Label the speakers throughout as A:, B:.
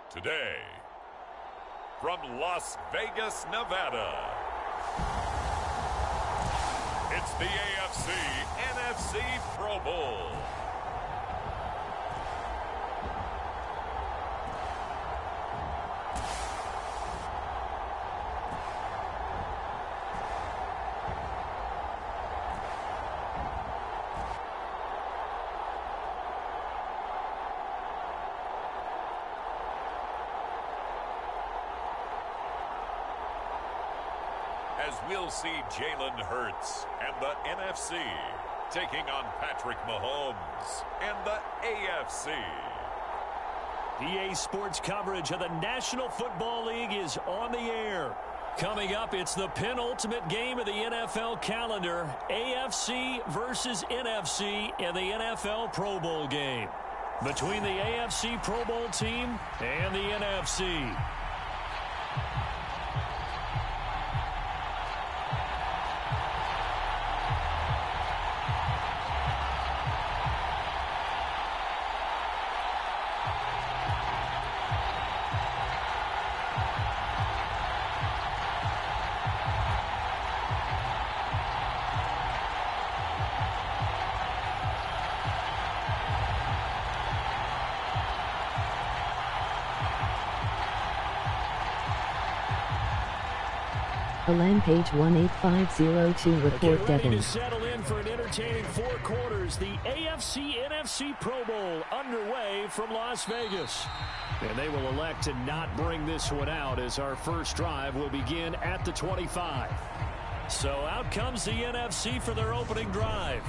A: Today, from Las Vegas, Nevada, it's the AFC-NFC Pro Bowl. As we'll see Jalen Hurts and the NFC taking on Patrick Mahomes and the AFC.
B: EA Sports coverage of the National Football League is on the air. Coming up, it's the penultimate game of the NFL calendar, AFC versus NFC in the NFL Pro Bowl game. Between the AFC Pro Bowl team and the NFC.
C: Alan Page 18502 report Devin.
B: To settle in for an entertaining 4 quarters. The AFC-NFC Pro Bowl underway from Las Vegas. And they will elect to not bring this one out as our first drive will begin at the 25. So out comes the NFC for their opening drive.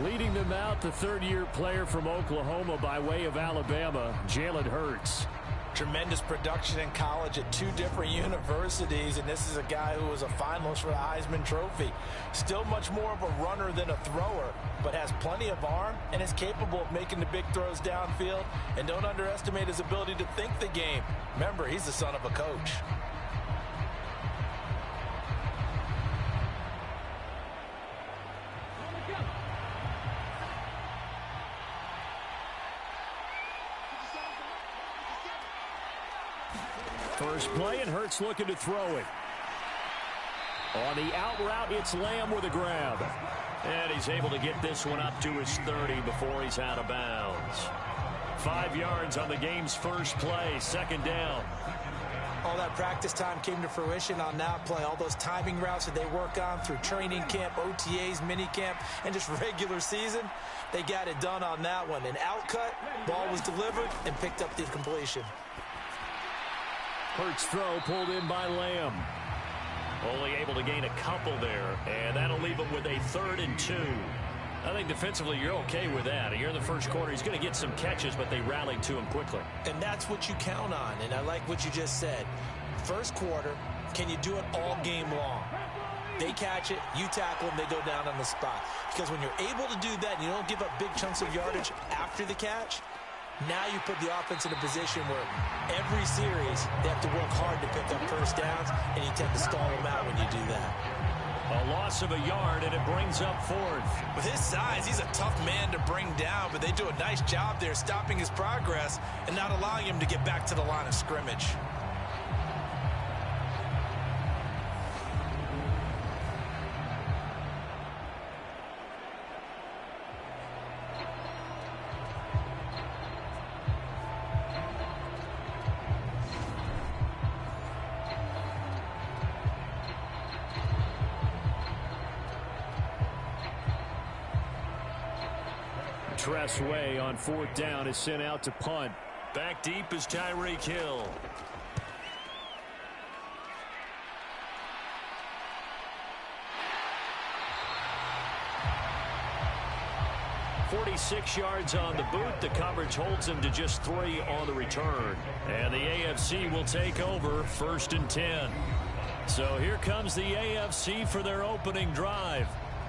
B: Leading them out, the third-year player from Oklahoma by way of Alabama, Jalen Hurts.
D: Tremendous production in college at 2 different universities, and this is a guy who was a finalist for the Heisman Trophy. Still much more of a runner than a thrower, but has plenty of arm and is capable of making the big throws downfield. And don't underestimate his ability to think the game. Remember, he's the son of a coach.
B: First play, and Hurts looking to throw it. On the out route, it's Lamb with a grab. And he's able to get this one up to his 30 before he's out of bounds. 5 yards on the game's first play, second down.
D: All that practice time came to fruition on that play. All those timing routes that they work on through training camp, OTAs, minicamp, and just regular season, they got it done on that one. An out cut, ball was delivered, and picked up the completion.
B: Hurts throw pulled in by Lamb. Only able to gain a couple there, and that'll leave him with a 3rd and 2. I think defensively you're okay with that. Here in the first quarter, he's going to get some catches, but they rallied to him quickly.
D: And that's what you count on, and I like what you just said. First quarter, can you do it all game long? They catch it, you tackle them, they go down on the spot. Because when you're able to do that and you don't give up big chunks of yardage after the catch, Now you put the offense in a position where every series they have to work hard to pick up first downs, and you tend to stall them out when you do that.
B: A loss of a yard, and it brings up fourth.
D: With his size, he's a tough man to bring down, but they do a nice job there stopping his progress and not allowing him to get back to the line of scrimmage.
B: Tress Way on fourth down is sent out to punt. Back deep is Tyreek Hill. "46 yards on the boot. The coverage holds him to just 3 on the return. And the AFC will take over 1st and 10. So here comes the AFC for their opening drive.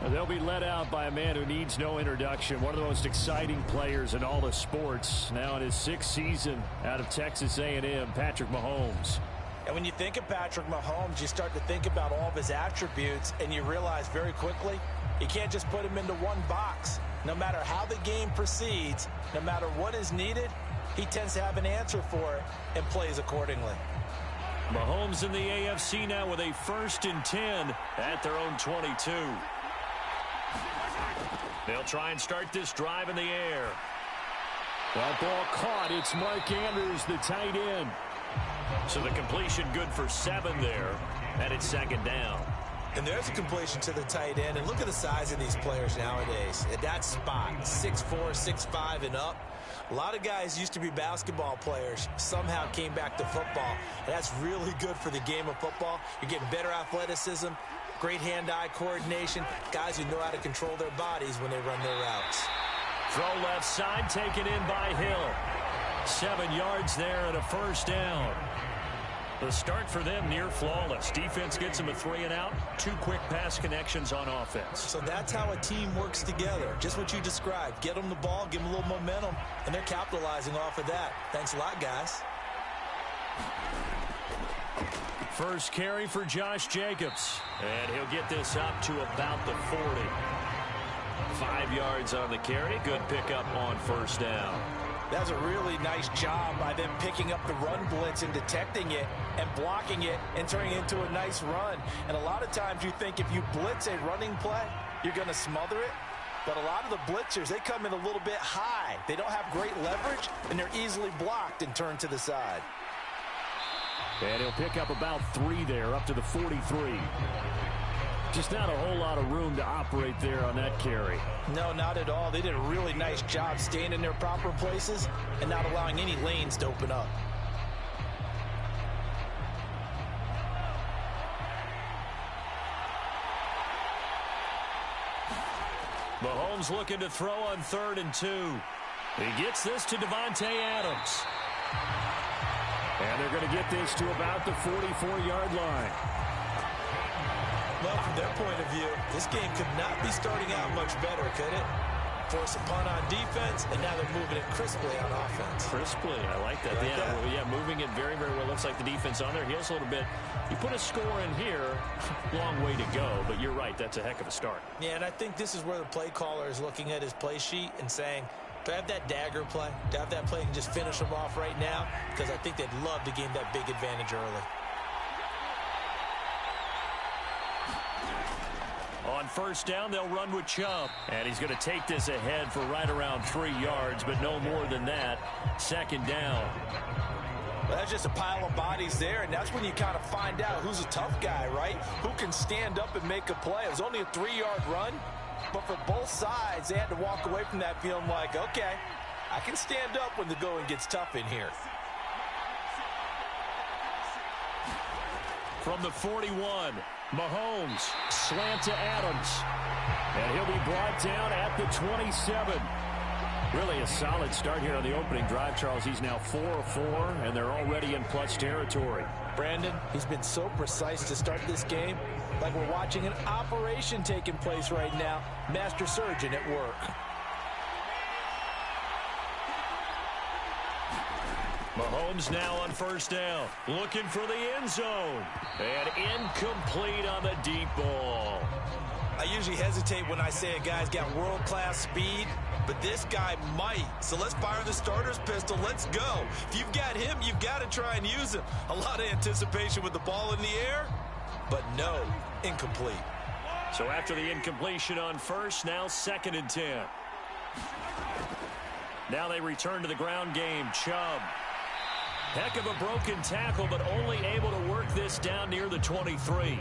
B: They'll be led out by a man who needs no introduction. One of the most exciting players in all of sports. Now in his 6th season out of Texas A&M, Patrick Mahomes.
D: And when you think of Patrick Mahomes, you start to think about all of his attributes, and you realize very quickly you can't just put him into one box. No matter how the game proceeds, no matter what is needed, he tends to have an answer for it and plays accordingly.
B: Mahomes in the AFC now with a 1st and 10 at their own 22. They'll try and start this drive in the air. That ball caught. It's Mark Andrews, the tight end. So the completion good for 7 there, and it's 2nd down.
D: And there's a completion to the tight end. And look at the size of these players nowadays. At that spot, 6'4", 6'5", and up. A lot of guys used to be basketball players, somehow came back to football. And that's really good for the game of football. You're getting better athleticism, great hand-eye coordination, guys who know how to control their bodies when they run their routes.
B: Throw left side, taken in by Hill. 7 yards there and a 1st down. The start for them near flawless. Defense gets them a 3 and out. 2 quick pass connections on offense.
D: So that's how a team works together. Just what you described. Get them the ball, give them a little momentum, and they're capitalizing off of that. Thanks a lot, guys.
B: First carry for Josh Jacobs. And he'll get this up to about the 40. 5 yards on the carry. Good pickup on 1st down.
D: That's a really nice job by them picking up the run blitz and detecting it and blocking it and turning it into a nice run. And a lot of times you think if you blitz a running play, you're going to smother it. But a lot of the blitzers, they come in a little bit high. They don't have great leverage, and they're easily blocked and turned to the side.
B: And he'll pick up about 3 there, up to the 43. Just not a whole lot of room to operate there on that carry.
D: No, not at all. They did a really nice job staying in their proper places and not allowing any lanes to open up.
B: Mahomes looking to throw on 3rd and 2. He gets this to Davante Adams. And they're going to get this to about the 44-yard line.
D: Well, from their point of view, this game could not be starting out much better, could it? Force a punt on defense, and now they're moving it crisply on offense.
B: Crisply, I like that.
D: Like that?
B: Well, yeah, moving it very, very well. Looks like the defense on their heels a little bit. You put a score in here, long way to go, but you're right, that's a heck of a start.
D: Yeah, and I think this is where the play caller is looking at his play sheet and saying, do I have that dagger play? Do I have that play and just finish them off right now? Because I think they'd love to gain that big advantage early.
B: On 1st down, they'll run with Chubb. And he's going to take this ahead for right around 3 yards, but no more than that. 2nd down.
D: Well, that's just a pile of bodies there, and that's when you kind of find out who's a tough guy, right? Who can stand up and make a play. It was only a 3-yard run, but for both sides, they had to walk away from that feeling like, okay, I can stand up when the going gets tough in here.
B: From the 41, Mahomes, slant to Adams. And he'll be brought down at the 27. Really a solid start here on the opening drive, Charles. He's now 4 of 4, and they're already in plus territory.
D: Brandon, he's been so precise to start this game, like we're watching an operation taking place right now. Master surgeon at work.
B: Mahomes now on first down, looking for the end zone. And incomplete on the deep ball.
D: I usually hesitate when I say a guy's got world-class speed, but this guy might. So let's fire the starter's pistol. Let's go. If you've got him, you've got to try and use him. A lot of anticipation with the ball in the air, but no, incomplete.
B: So after the incompletion on first, now 2nd and 10. Now they return to the ground game. Chubb. Heck of a broken tackle, but only able to work this down near the 23.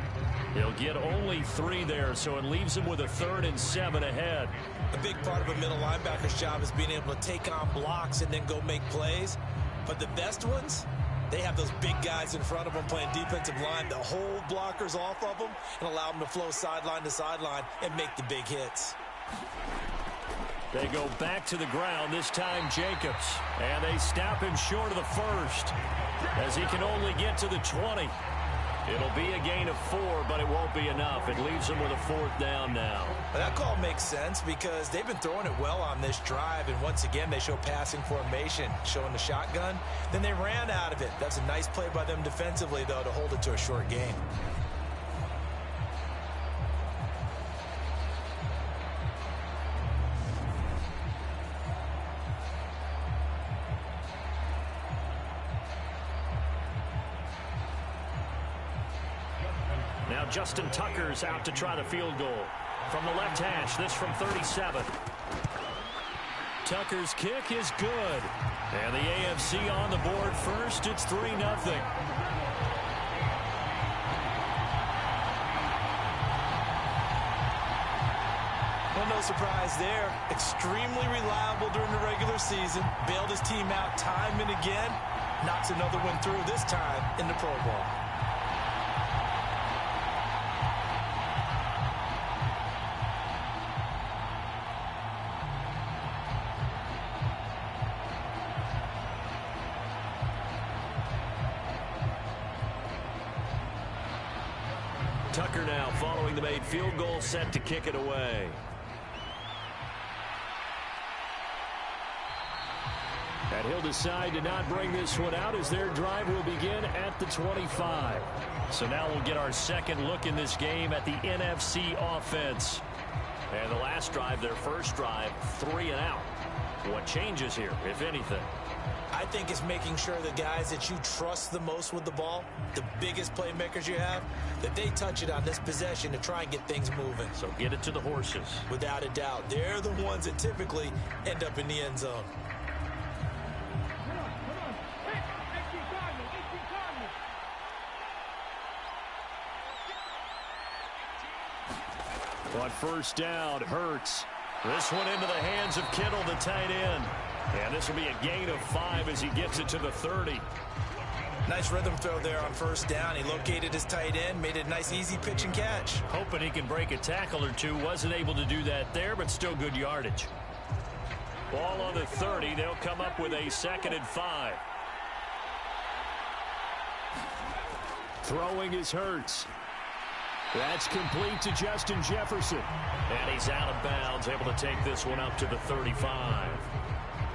B: He'll get only 3 there, so it leaves him with a 3rd and 7 ahead.
D: A big part of a middle linebacker's job is being able to take on blocks and then go make plays. But the best ones, they have those big guys in front of them playing defensive line that hold blockers off of them and allow them to flow sideline to sideline and make the big hits.
B: They go back to the ground, this time Jacobs. And they stop him short of the 1st as he can only get to the 20. It'll be a gain of 4, but it won't be enough. It leaves them with a 4th down now.
D: That call makes sense because they've been throwing it well on this drive, and once again they show passing formation, showing the shotgun. Then they ran out of it. That's a nice play by them defensively, though, to hold it to a short gain.
B: Now Justin Tucker's out to try the field goal. From the left hash, this from 37. Tucker's kick is good. And the AFC on the board first. It's 3-0.
D: Well, no surprise there. Extremely reliable during the regular season. Bailed his team out time and again. Knocks another one through, this time in the Pro Bowl.
B: Tucker now following the made field goal, set to kick it away. And he'll decide to not bring this one out as their drive will begin at the 25. So now we'll get our second look in this game at the NFC offense. And the last drive, their first drive, 3 and out. What changes here, if anything?
D: I think it's making sure the guys that you trust the most with the ball, the biggest playmakers you have, that they touch it on this possession to try and get things moving.
B: So get it to the horses.
D: Without a doubt. They're the ones that typically end up in the end zone.
B: On first down, Hurts. This one into the hands of Kittle, the tight end. And this will be a gain of 5 as he gets it to the 30.
D: Nice rhythm throw there on first down. He located his tight end, made it a nice easy pitch and catch.
B: Hoping he can break a tackle or two. Wasn't able to do that there, but still good yardage. Ball on the 30. They'll come up with a 2nd and 5. Throwing is Hurts. That's complete to Justin Jefferson. And he's out of bounds, able to take this one up to the 35.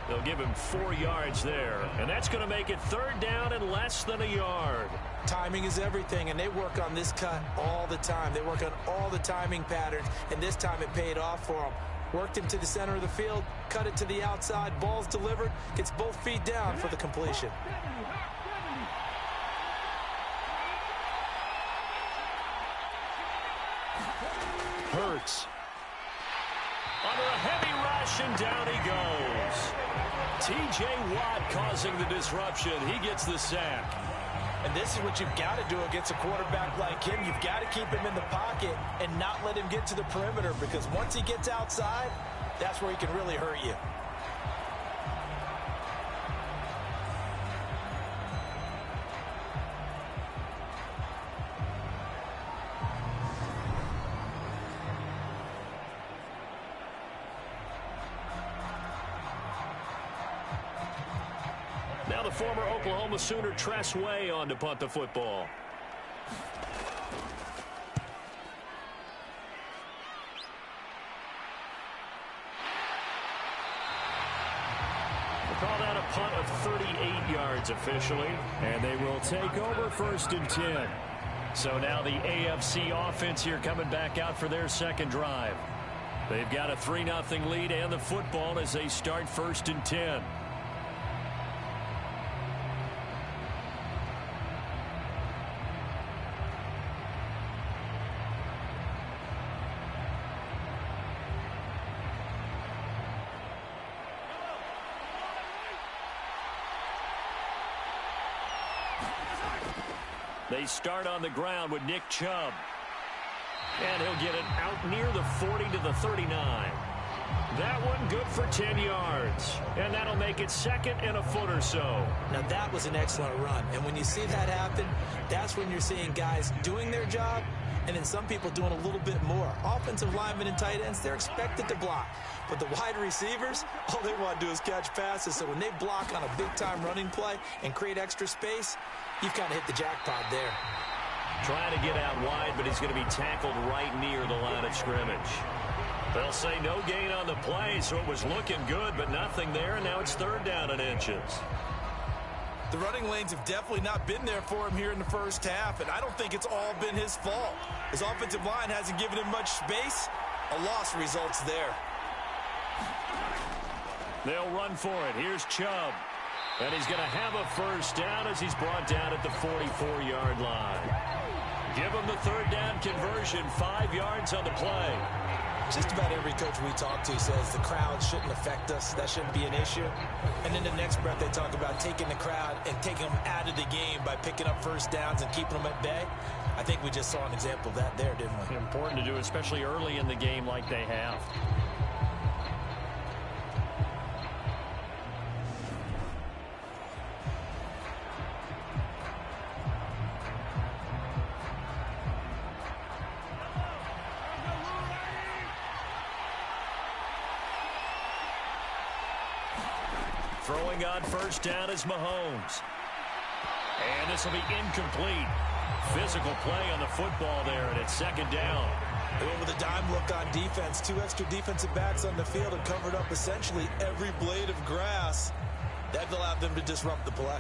B: They'll give him 4 yards there. And that's going to make it 3rd down and less than a yard.
D: Timing is everything, and they work on this cut all the time. They work on all the timing patterns, and this time it paid off for them. Worked him to the center of the field, cut it to the outside, ball's delivered, gets both feet down for the completion.
B: Hurts. Under a heavy rush, and down he goes. T.J. Watt causing the disruption. He gets the sack.
D: And this is what you've got to do against a quarterback like him. You've got to keep him in the pocket and not let him get to the perimeter, because once he gets outside, that's where he can really hurt you.
B: Now the former Oklahoma Sooner Tress Way on to punt the football. We'll call that a punt of 38 yards officially, and they will take over 1st and 10. So now the AFC offense here coming back out for their second drive. They've got a 3-0 lead and the football as they start 1st and 10. They start on the ground with Nick Chubb. And he'll get it out near the 40 to the 39. That one good for 10 yards. And that'll make it 2nd and a foot or so.
D: Now that was an excellent run. And when you see that happen, that's when you're seeing guys doing their job and then some people doing a little bit more. Offensive linemen and tight ends, they're expected to block. But the wide receivers, all they want to do is catch passes. So when they block on a big-time running play and create extra space, you've kind of hit the jackpot there.
B: Trying to get out wide, but he's going to be tackled right near the line of scrimmage. They'll say no gain on the play, so it was looking good, but nothing there, and now it's 3rd down and inches.
D: The running lanes have definitely not been there for him here in the first half, and I don't think it's all been his fault. His offensive line hasn't given him much space. A loss results there.
B: They'll run for it. Here's Chubb. And he's going to have a 1st down as he's brought down at the 44-yard line. Give him the 3rd down conversion, 5 yards on the play.
D: Just about every coach we talk to says the crowd shouldn't affect us. That shouldn't be an issue. And in the next breath, they talk about taking the crowd and taking them out of the game by picking up 1st downs and keeping them at bay. I think we just saw an example of that there, didn't we?
B: Important to do, especially early in the game like they have. Throwing on 1st down is Mahomes. And this will be incomplete. Physical play on the football there, and it's 2nd down.
D: They went with a dime look on defense. 2 extra defensive backs on the field and covered up essentially every blade of grass. That allowed them to disrupt the play.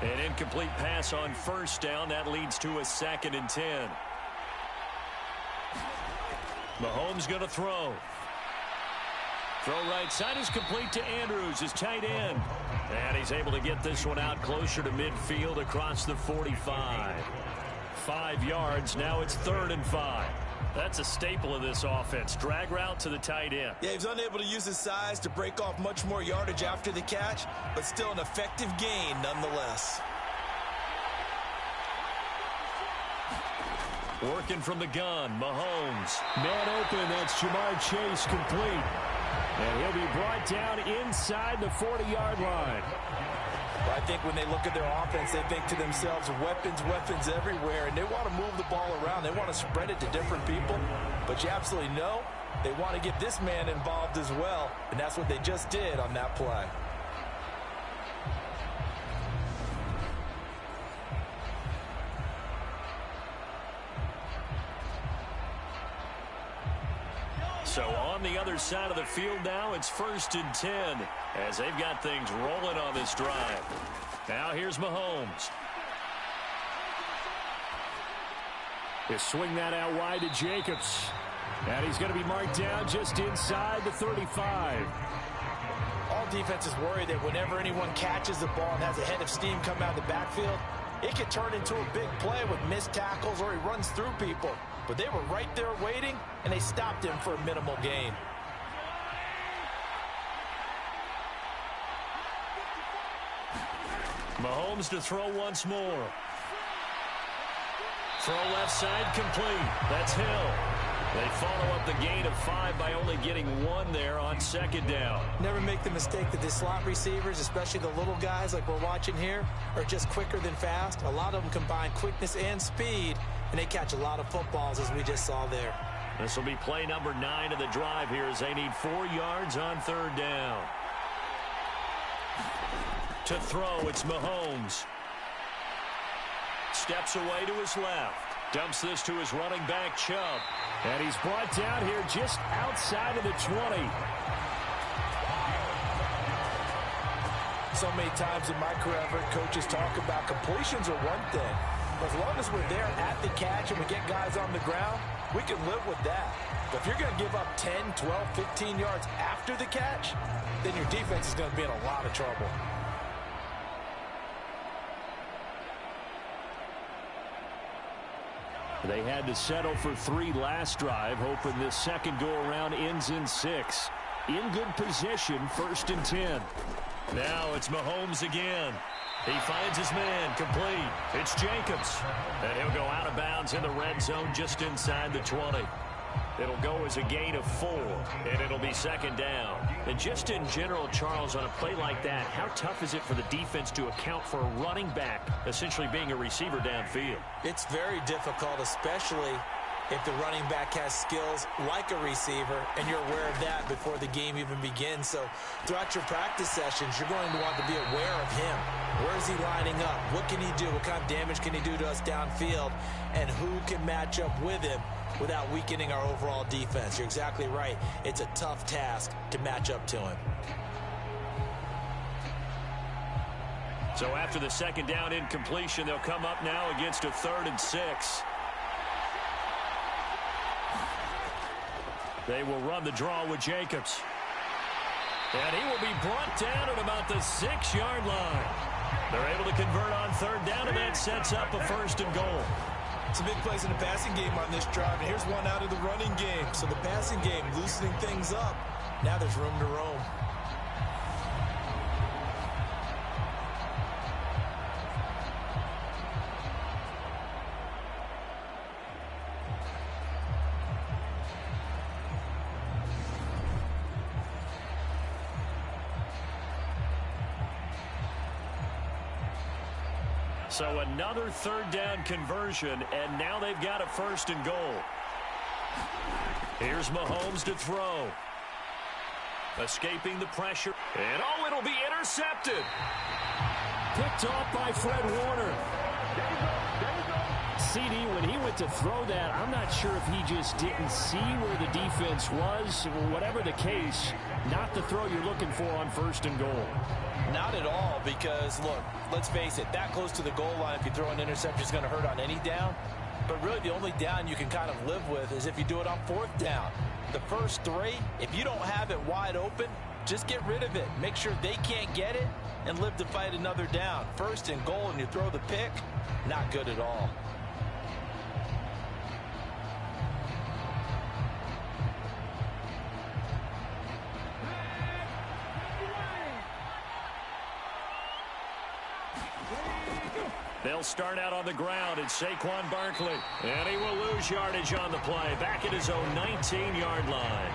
B: An incomplete pass on 1st down. That leads to a 2nd and 10. Mahomes going to throw. Throw right side is complete to Andrews, his tight end. And he's able to get this one out closer to midfield across the 45. 5 yards, now it's 3rd and 5. That's a staple of this offense. Drag route to the tight end.
D: Yeah, he was unable to use his size to break off much more yardage after the catch, but still an effective gain nonetheless.
B: Working from the gun, Mahomes. Man open, that's Jamar Chase complete. And he'll be brought down inside the 40-yard line.
D: Well, I think when they look at their offense, they think to themselves, weapons, weapons everywhere, and they want to move the ball around. They want to spread it to different people, but you absolutely know they want to get this man involved as well, and that's what they just did on that play.
B: So on the other side of the field now, it's 1st and 10 as they've got things rolling on this drive. Now here's Mahomes. He'll swing that out wide to Jacobs. And he's going to be marked down just inside the 35.
D: All defenses worry that whenever anyone catches the ball and has a head of steam come out of the backfield, it could turn into a big play with missed tackles or he runs through people. But they were right there waiting, and they stopped him for a minimal gain.
B: Mahomes to throw once more. Throw left side complete. That's Hill. They follow up the gain of 5 by only getting 1 there on 2nd down.
D: Never make the mistake that the slot receivers, especially the little guys like we're watching here, are just quicker than fast. A lot of them combine quickness and speed, and they catch a lot of footballs, as we just saw there.
B: This will be play number 9 of the drive here as they need 4 yards on 3rd down. To throw, it's Mahomes. Steps away to his left. Dumps this to his running back, Chubb. And he's brought down here just outside of the 20.
D: So many times in my career, I've heard coaches talk about completions are one thing. But as long as we're there at the catch and we get guys on the ground, we can live with that. But if you're going to give up 10, 12, 15 yards after the catch, then your defense is going to be in a lot of trouble.
B: They had to settle for 3 last drive, hoping this second go-around ends in 6. In good position, 1st and 10. Now it's Mahomes again. He finds his man, complete. It's Jacobs. And he'll go out of bounds in the red zone just inside the 20. It'll go as a gain of 4, and it'll be 2nd down. And just in general, Charles, on a play like that, how tough is it for the defense to account for a running back essentially being a receiver downfield?
D: It's very difficult, especially if the running back has skills like a receiver, and you're aware of that before the game even begins. So throughout your practice sessions, you're going to want to be aware of him. Where is he lining up? What can he do? What kind of damage can he do to us downfield? And who can match up with him without weakening our overall defense? You're exactly right. It's a tough task to match up to him.
B: So after the 2nd down incompletion, they'll come up now against a 3rd and 6. They will run the draw with Jacobs. And he will be brought down at about the 6-yard line. They're able to convert on 3rd down, and that sets up a 1st and goal.
D: Some big plays in the passing game on this drive, and here's one out of the running game. So the passing game loosening things up. Now there's room to roam.
B: So another 3rd down conversion, and now they've got a 1st and goal. Here's Mahomes to throw. Escaping the pressure. And oh, it'll be intercepted. Picked off by Fred Warner. CD, when he went to throw that, I'm not sure if he just didn't see where the defense was. Whatever the case, not the throw you're looking for on 1st and goal.
D: Not at all, because, look, let's face it, that close to the goal line, if you throw an interception, is going to hurt on any down. But really, the only down you can kind of live with is if you do it on 4th down. The first 3, if you don't have it wide open, just get rid of it. Make sure they can't get it and live to fight another down. 1st and goal, and you throw the pick, not good at all.
B: They'll start out on the ground. It's Saquon Barkley. And he will lose yardage on the play. Back at his own 19-yard line.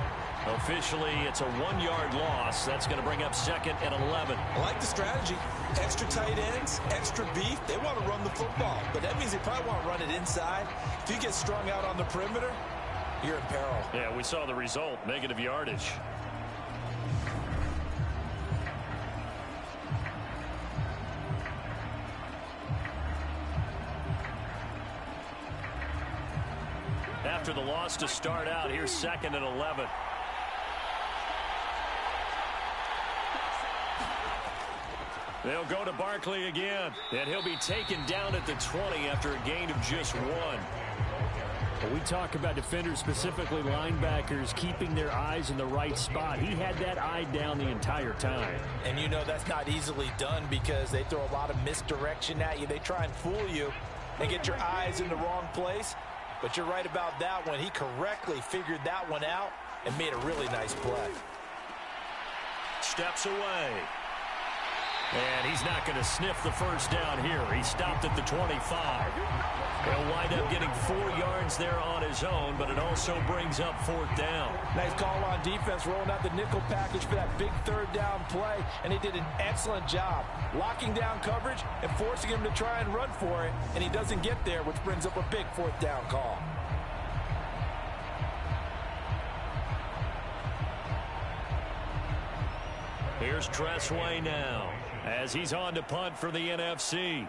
B: Officially, it's a 1-yard loss. That's going to bring up 2nd and 11.
D: I like the strategy. Extra tight ends, extra beef. They want to run the football. But that means they probably want to run it inside. If you get strung out on the perimeter, you're in peril.
B: Yeah, we saw the result. Negative yardage. After the loss to start out, here's 2nd and 11. They'll go to Barkley again, and he'll be taken down at the 20 after a gain of just 1. When we talk about defenders, specifically linebackers, keeping their eyes in the right spot, he had that eye down the entire time.
D: And you know that's not easily done because they throw a lot of misdirection at you. They try and fool you and get your eyes in the wrong place. But you're right about that one. He correctly figured that one out and made a really nice play.
B: Steps away. And he's not going to sniff the 1st down here. He stopped at the 25. He'll wind up getting 4 yards there on his own, but it also brings up 4th down.
D: Nice call on defense, rolling out the nickel package for that big 3rd down play, and they did an excellent job locking down coverage and forcing him to try and run for it, and he doesn't get there, which brings up a big 4th down call.
B: Here's Tressway now as he's on to punt for the NFC.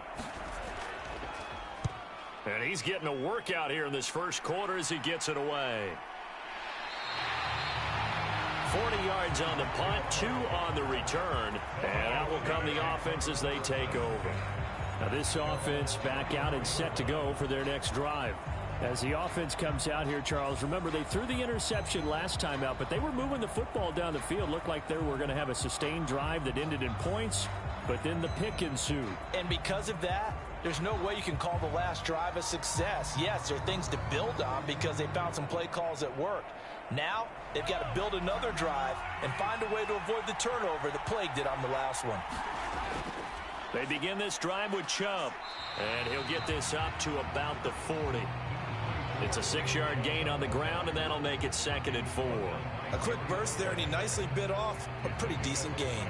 B: And he's getting a workout here in this 1st quarter as he gets it away. 40 yards on the punt, 2 on the return. And out will come the offense as they take over. Now this offense back out and set to go for their next drive. As the offense comes out here, Charles, remember they threw the interception last time out, but they were moving the football down the field. Looked like they were going to have a sustained drive that ended in points, but then the pick ensued.
D: And because of that, there's no way you can call the last drive a success. Yes, there are things to build on because they found some play calls that worked. Now, they've got to build another drive and find a way to avoid the turnover that plagued it on the last one.
B: They begin this drive with Chubb, and he'll get this up to about the 40. It's a 6-yard gain on the ground, and that'll make it 2nd and 4.
D: A quick burst there, and he nicely bit off a pretty decent gain.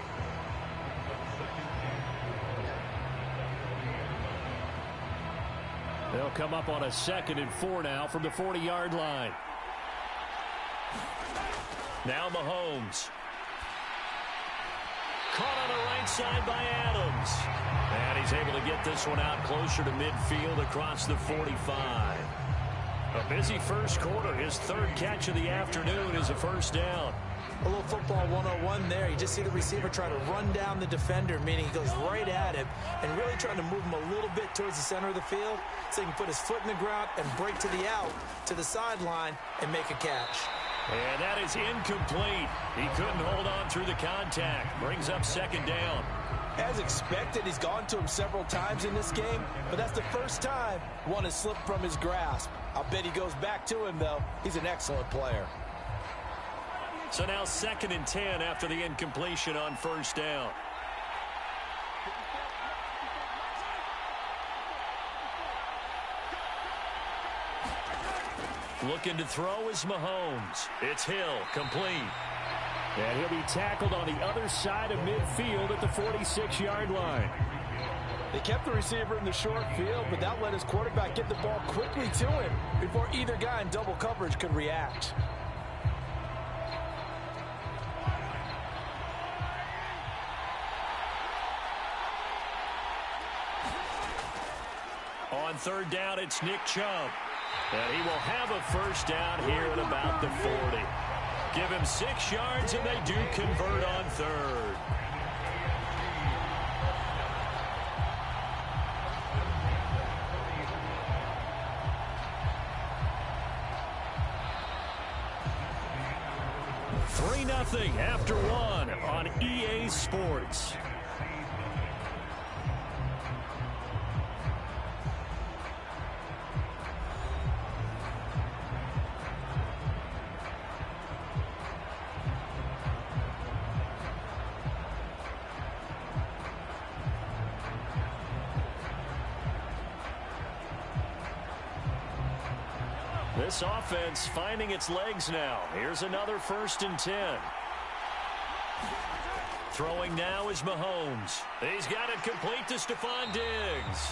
B: They'll come up on a 2nd and 4 now from the 40-yard line. Now Mahomes. Caught on the right side by Adams. And he's able to get this one out closer to midfield across the 45. A busy first quarter. His 3rd catch of the afternoon is a first down.
D: A little football 101 there. You just see the receiver try to run down the defender, meaning he goes right at him and really trying to move him a little bit towards the center of the field so he can put his foot in the ground and break to the out, to the sideline, and make a catch.
B: And that is incomplete. He couldn't hold on through the contact. Brings up 2nd down.
D: As expected, he's gone to him several times in this game, but that's the first time one has slipped from his grasp. I'll bet he goes back to him, though. He's an excellent player.
B: So now 2nd and 10 after the incompletion on first down. Looking to throw is Mahomes. It's Hill, complete. And he'll be tackled on the other side of midfield at the 46-yard line.
D: They kept the receiver in the short field, but that let his quarterback get the ball quickly to him before either guy in double coverage could react.
B: On 3rd down, it's Nick Chubb. And he will have a first down here at about the 40. Give him 6 yards, and they do convert on 3rd. Nothing after 1 on EA Sports. This offense finding its legs now. Here's another 1st and 10. Throwing now is Mahomes. He's got it complete to Stephon Diggs.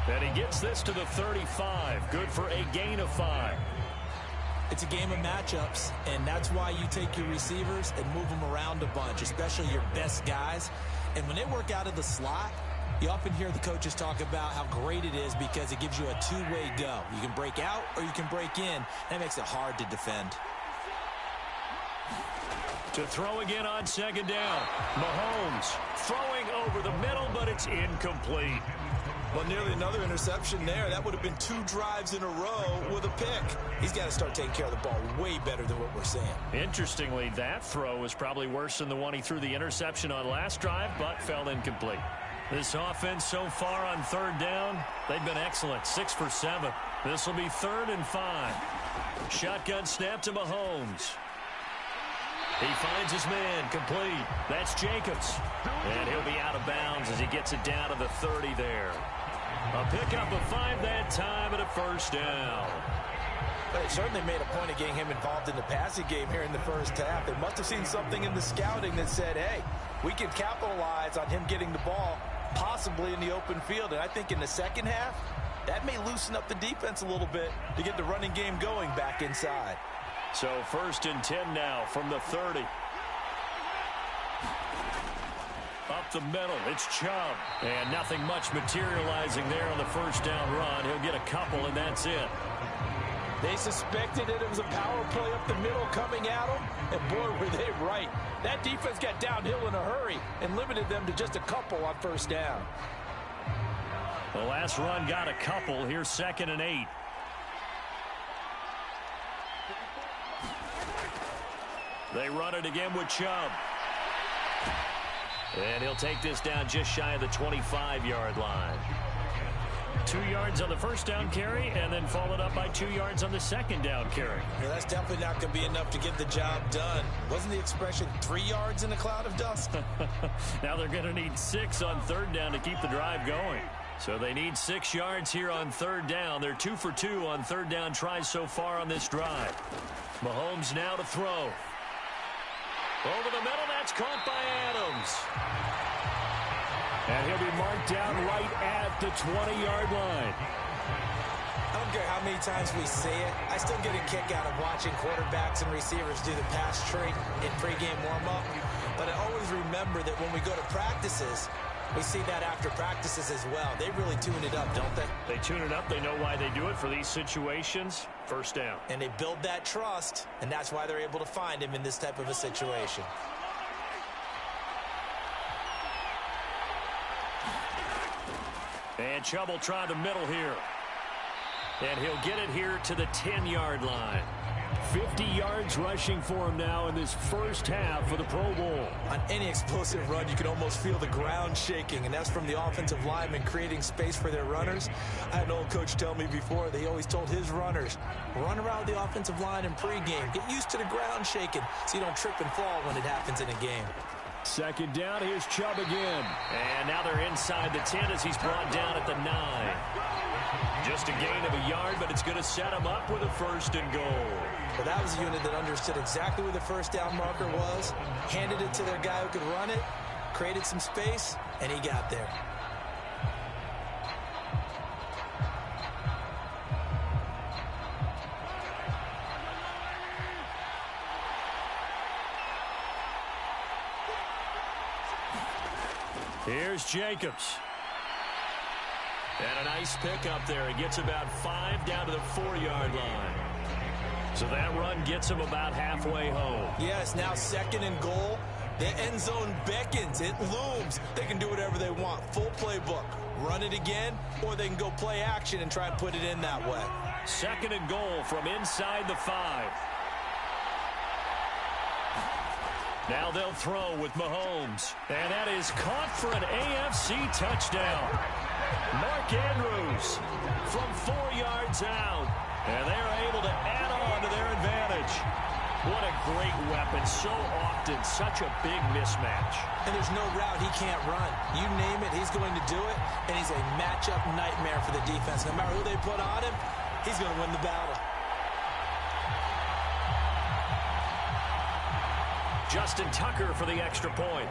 B: And he gets this to the 35. Good for a gain of 5.
D: It's a game of matchups, and that's why you take your receivers and move them around a bunch, especially your best guys. And when they work out of the slot, you often hear the coaches talk about how great it is because it gives you a two-way go. You can break out or you can break in. That makes it hard to defend.
B: To throw again on 2nd down. Mahomes throwing over the middle, but it's incomplete.
D: Well, nearly another interception there. That would have been 2 drives in a row with a pick. He's got to start taking care of the ball way better than what we're seeing.
B: Interestingly, that throw was probably worse than the one he threw the interception on last drive, but fell incomplete. This offense so far on 3rd down, they've been excellent. 6 for 7. This will be 3rd and 5. Shotgun snap to Mahomes. He finds his man, complete. That's Jacobs. And he'll be out of bounds as he gets it down to the 30 there. A pickup of 5 that time and a first down.
D: But it certainly made a point of getting him involved in the passing game here in the first half. They must have seen something in the scouting that said, hey, we can capitalize on him getting the ball possibly in the open field. And I think in the second half, that may loosen up the defense a little bit to get the running game going back inside.
B: So 1st and 10 now from the 30. Up the middle, it's Chubb. And nothing much materializing there on the first down run. He'll get a couple, and that's it.
D: They suspected that it was a power play up the middle coming at them, and boy, were they right. That defense got downhill in a hurry and limited them to just a couple on first down.
B: The last run got a couple. Here's 2nd and 8. They run it again with Chubb. And he'll take this down just shy of the 25-yard line. 2 yards on the first down carry, and then followed up by 2 yards on the second down carry.
D: Yeah, that's definitely not going to be enough to get the job done. Wasn't the expression 3 yards in a cloud of dust?
B: Now they're going to need 6 on third down to keep the drive going. So they need 6 yards here on third down. They're 2 for 2 on third down tries so far on this drive. Mahomes now to throw. Over the middle, that's caught by Adams. And he'll be marked down right at the 20-yard line.
D: I don't care how many times we see it. I still get a kick out of watching quarterbacks and receivers do the pass tree in pregame warm-up. But I always remember that when we go to practices, we see that after practices as well. They really tune it up, don't they?
B: They tune it up. They know why they do it for these situations. First down.
D: And they build that trust, and that's why they're able to find him in this type of a situation.
B: And Chubb will try the middle here. And he'll get it here to the 10-yard line. 50 yards rushing for him now in this first half of the Pro Bowl.
D: On any explosive run, you can almost feel the ground shaking, and that's from the offensive linemen creating space for their runners. I had an old coach tell me before, they always told his runners, run around the offensive line in pregame. Get used to the ground shaking so you don't trip and fall when it happens in a game.
B: Second down, here's Chubb again. And now they're inside the 10 as he's brought down at the 9. Just a gain of a yard, but it's going to set him up with a 1st and goal.
D: But that was a unit that understood exactly where the first down marker was, handed it to their guy who could run it, created some space, and he got there.
B: Here's Jacobs. And a nice pickup there. He gets about 5 down to the 4-yard line. So that run gets him about halfway home.
D: Yes, now 2nd and goal. The end zone beckons. It looms. They can do whatever they want. Full playbook. Run it again, or they can go play action and try and put it in that way.
B: 2nd and goal from inside the 5. Now they'll throw with Mahomes. And that is caught for an AFC touchdown. Mark Andrews from 4 yards out. And they're able to add on to their advantage. What a great weapon. So often, such a big mismatch.
D: And there's no route he can't run. You name it, he's going to do it. And he's a matchup nightmare for the defense. No matter who they put on him, he's going to win the battle.
B: Justin Tucker for the extra point.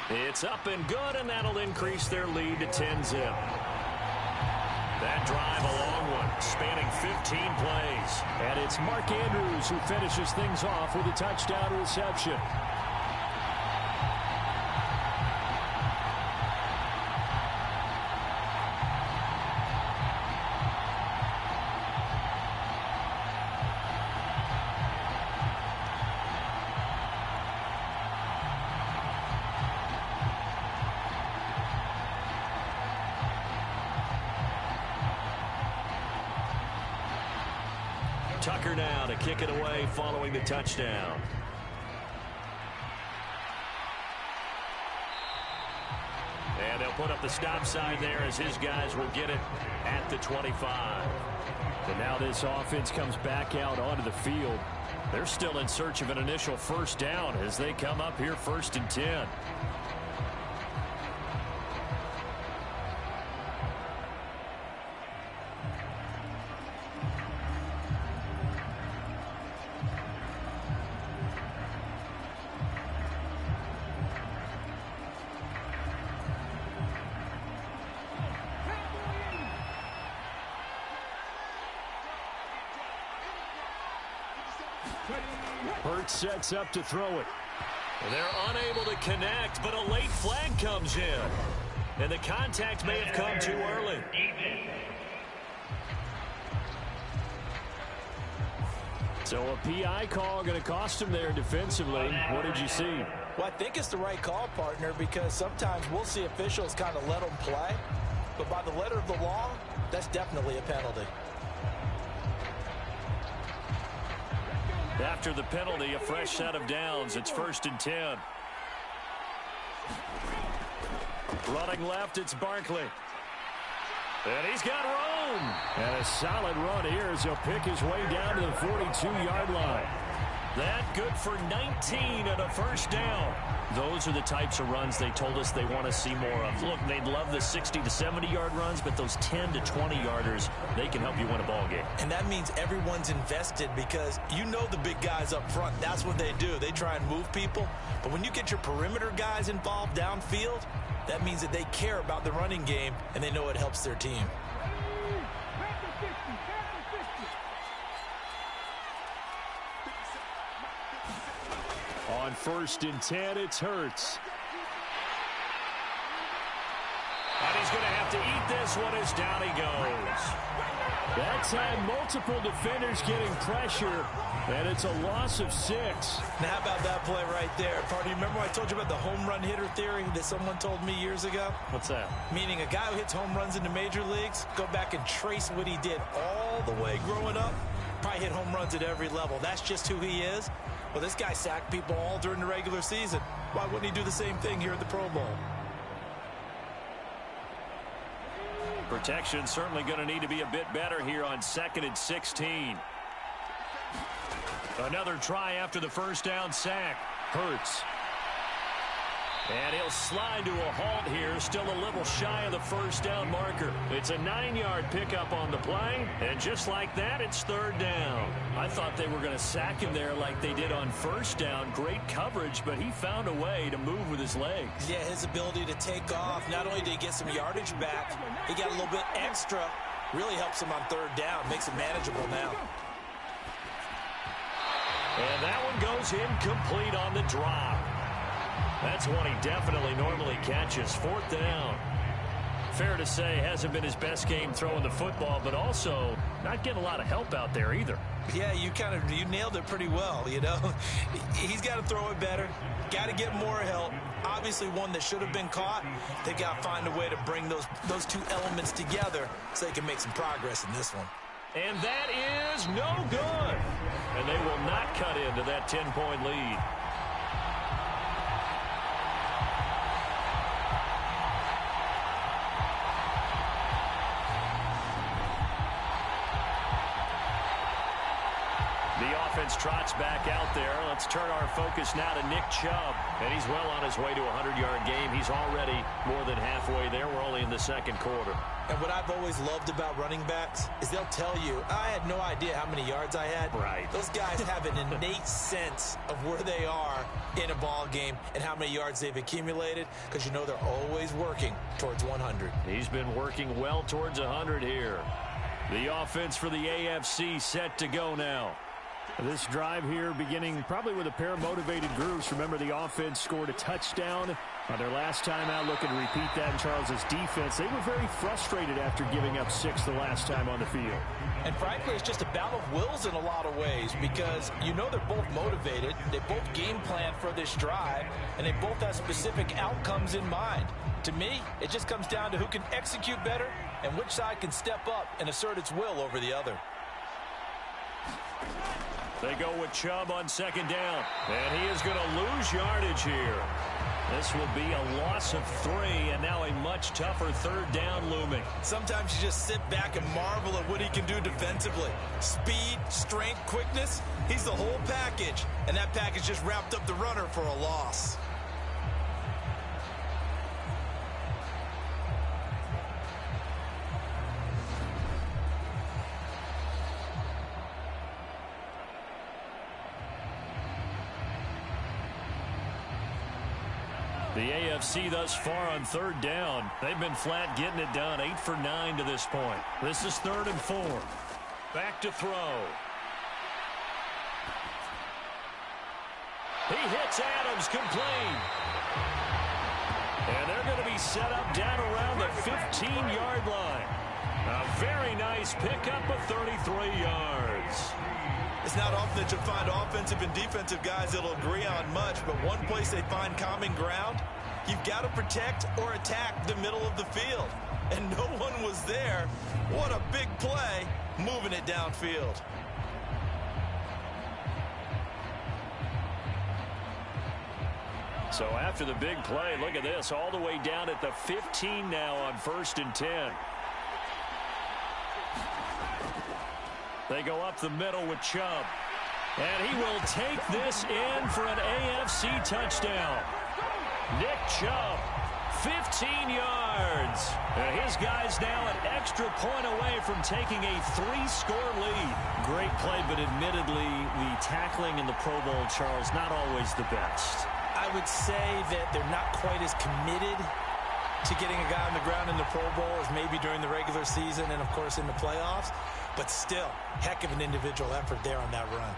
B: It's up and good, and that'll increase their lead to 10-zip. That drive, a long one, spanning 15 plays. And it's Mark Andrews who finishes things off with a touchdown reception. Tucker now to kick it away following the touchdown. And they'll put up the stop sign there as his guys will get it at the 25. And now this offense comes back out onto the field. They're still in search of an initial first down as they come up here 1st and 10. Hurts sets up to throw it. And they're unable to connect, but a late flag comes in. And the contact may have come too early. So a PI call going to cost him there defensively. What did you see?
D: Well, I think it's the right call, partner, because sometimes we'll see officials kind of let them play. But by the letter of the law, that's definitely a penalty.
B: After the penalty, a fresh set of downs. It's 1st and 10. Running left, it's Barkley. And he's got room. And a solid run here as he'll pick his way down to the 42-yard line. That good for 19 and a first down. Those are the types of runs they told us they want to see more of. Look, they'd love the 60 to 70-yard runs, but those 10 to 20-yarders, they can help you win a ball game.
D: And that means everyone's invested because you know the big guys up front. That's what they do. They try and move people. But when you get your perimeter guys involved downfield, that means that they care about the running game, and they know it helps their team.
B: On 1st and 10, it's Hurts. And he's going to have to eat this one as down he goes. That time, multiple defenders getting pressure, and it's a loss of 6.
D: Now, how about that play right there? Partner, remember I told you about the home run hitter theory that someone told me years ago?
B: What's that?
D: Meaning a guy who hits home runs in the major leagues, go back and trace what he did all the way growing up, probably hit home runs at every level. That's just who he is. Well, this guy sacked people all during the regular season. Why wouldn't he do the same thing here at the Pro Bowl?
B: Protection certainly going to need to be a bit better here on 2nd and 16. Another try after the first down sack. Hurts. And he'll slide to a halt here, still a little shy of the first down marker. It's a 9-yard pickup on the play, and just like that, it's 3rd down. I thought they were going to sack him there like they did on first down. Great coverage, but he found a way to move with his legs.
D: Yeah, his ability to take off, not only did he get some yardage back, he got a little bit extra. Really helps him on 3rd down, makes it manageable now.
B: And that one goes incomplete on the drop. That's one he definitely normally catches. 4th down. Fair to say, hasn't been his best game throwing the football, but also not getting a lot of help out there either.
D: Yeah, you nailed it pretty well, you know. He's got to throw it better. Got to get more help. Obviously one that should have been caught. They got to find a way to bring those two elements together so they can make some progress in this one.
B: And that is no good. And they will not cut into that 10-point lead. Offense trots back out there. Let's turn our focus now to Nick Chubb. And he's well on his way to a 100-yard game. He's already more than halfway there. We're only in the 2nd quarter.
D: And what I've always loved about running backs is they'll tell you, I had no idea how many yards I had.
B: Right.
D: Those guys have an innate sense of where they are in a ball game and how many yards they've accumulated because you know they're always working towards 100.
B: He's been working well towards 100 here. The offense for the AFC set to go now. This drive here beginning probably with a pair of motivated groups. Remember, the offense scored a touchdown on their last time out, looking to repeat that in Charles's defense. They were very frustrated after giving up 6 the last time on the field.
D: And frankly, it's just a battle of wills in a lot of ways because you know they're both motivated. They both game plan for this drive, and they both have specific outcomes in mind. To me, it just comes down to who can execute better and which side can step up and assert its will over the other.
B: They go with Chubb on 2nd down. And he is going to lose yardage here. This will be a loss of 3, and now a much tougher 3rd down looming.
D: Sometimes you just sit back and marvel at what he can do defensively. Speed, strength, quickness, he's the whole package. And that package just wrapped up the runner for a loss.
B: The AFC thus far on 3rd down. They've been flat getting it done. 8 for 9 to this point. This is 3rd and 4. Back to throw. He hits Adams complete. And they're going to be set up down around the 15-yard line. A very nice pickup of 33 yards.
D: It's not often that you'll find offensive and defensive guys that'll agree on much, but one place they find common ground, you've got to protect or attack the middle of the field. And no one was there. What a big play, moving it downfield.
B: So after the big play, look at this, all the way down at the 15 now on 1st and 10. They go up the middle with Chubb. And he will take this in for an AFC touchdown. Nick Chubb, 15 yards. And his guy's now an extra point away from taking a 3-score lead. Great play, but admittedly, the tackling in the Pro Bowl, Charles, not always the best.
D: I would say that they're not quite as committed to getting a guy on the ground in the Pro Bowl as maybe during the regular season and, of course, in the playoffs. But still, heck of an individual effort there on that run.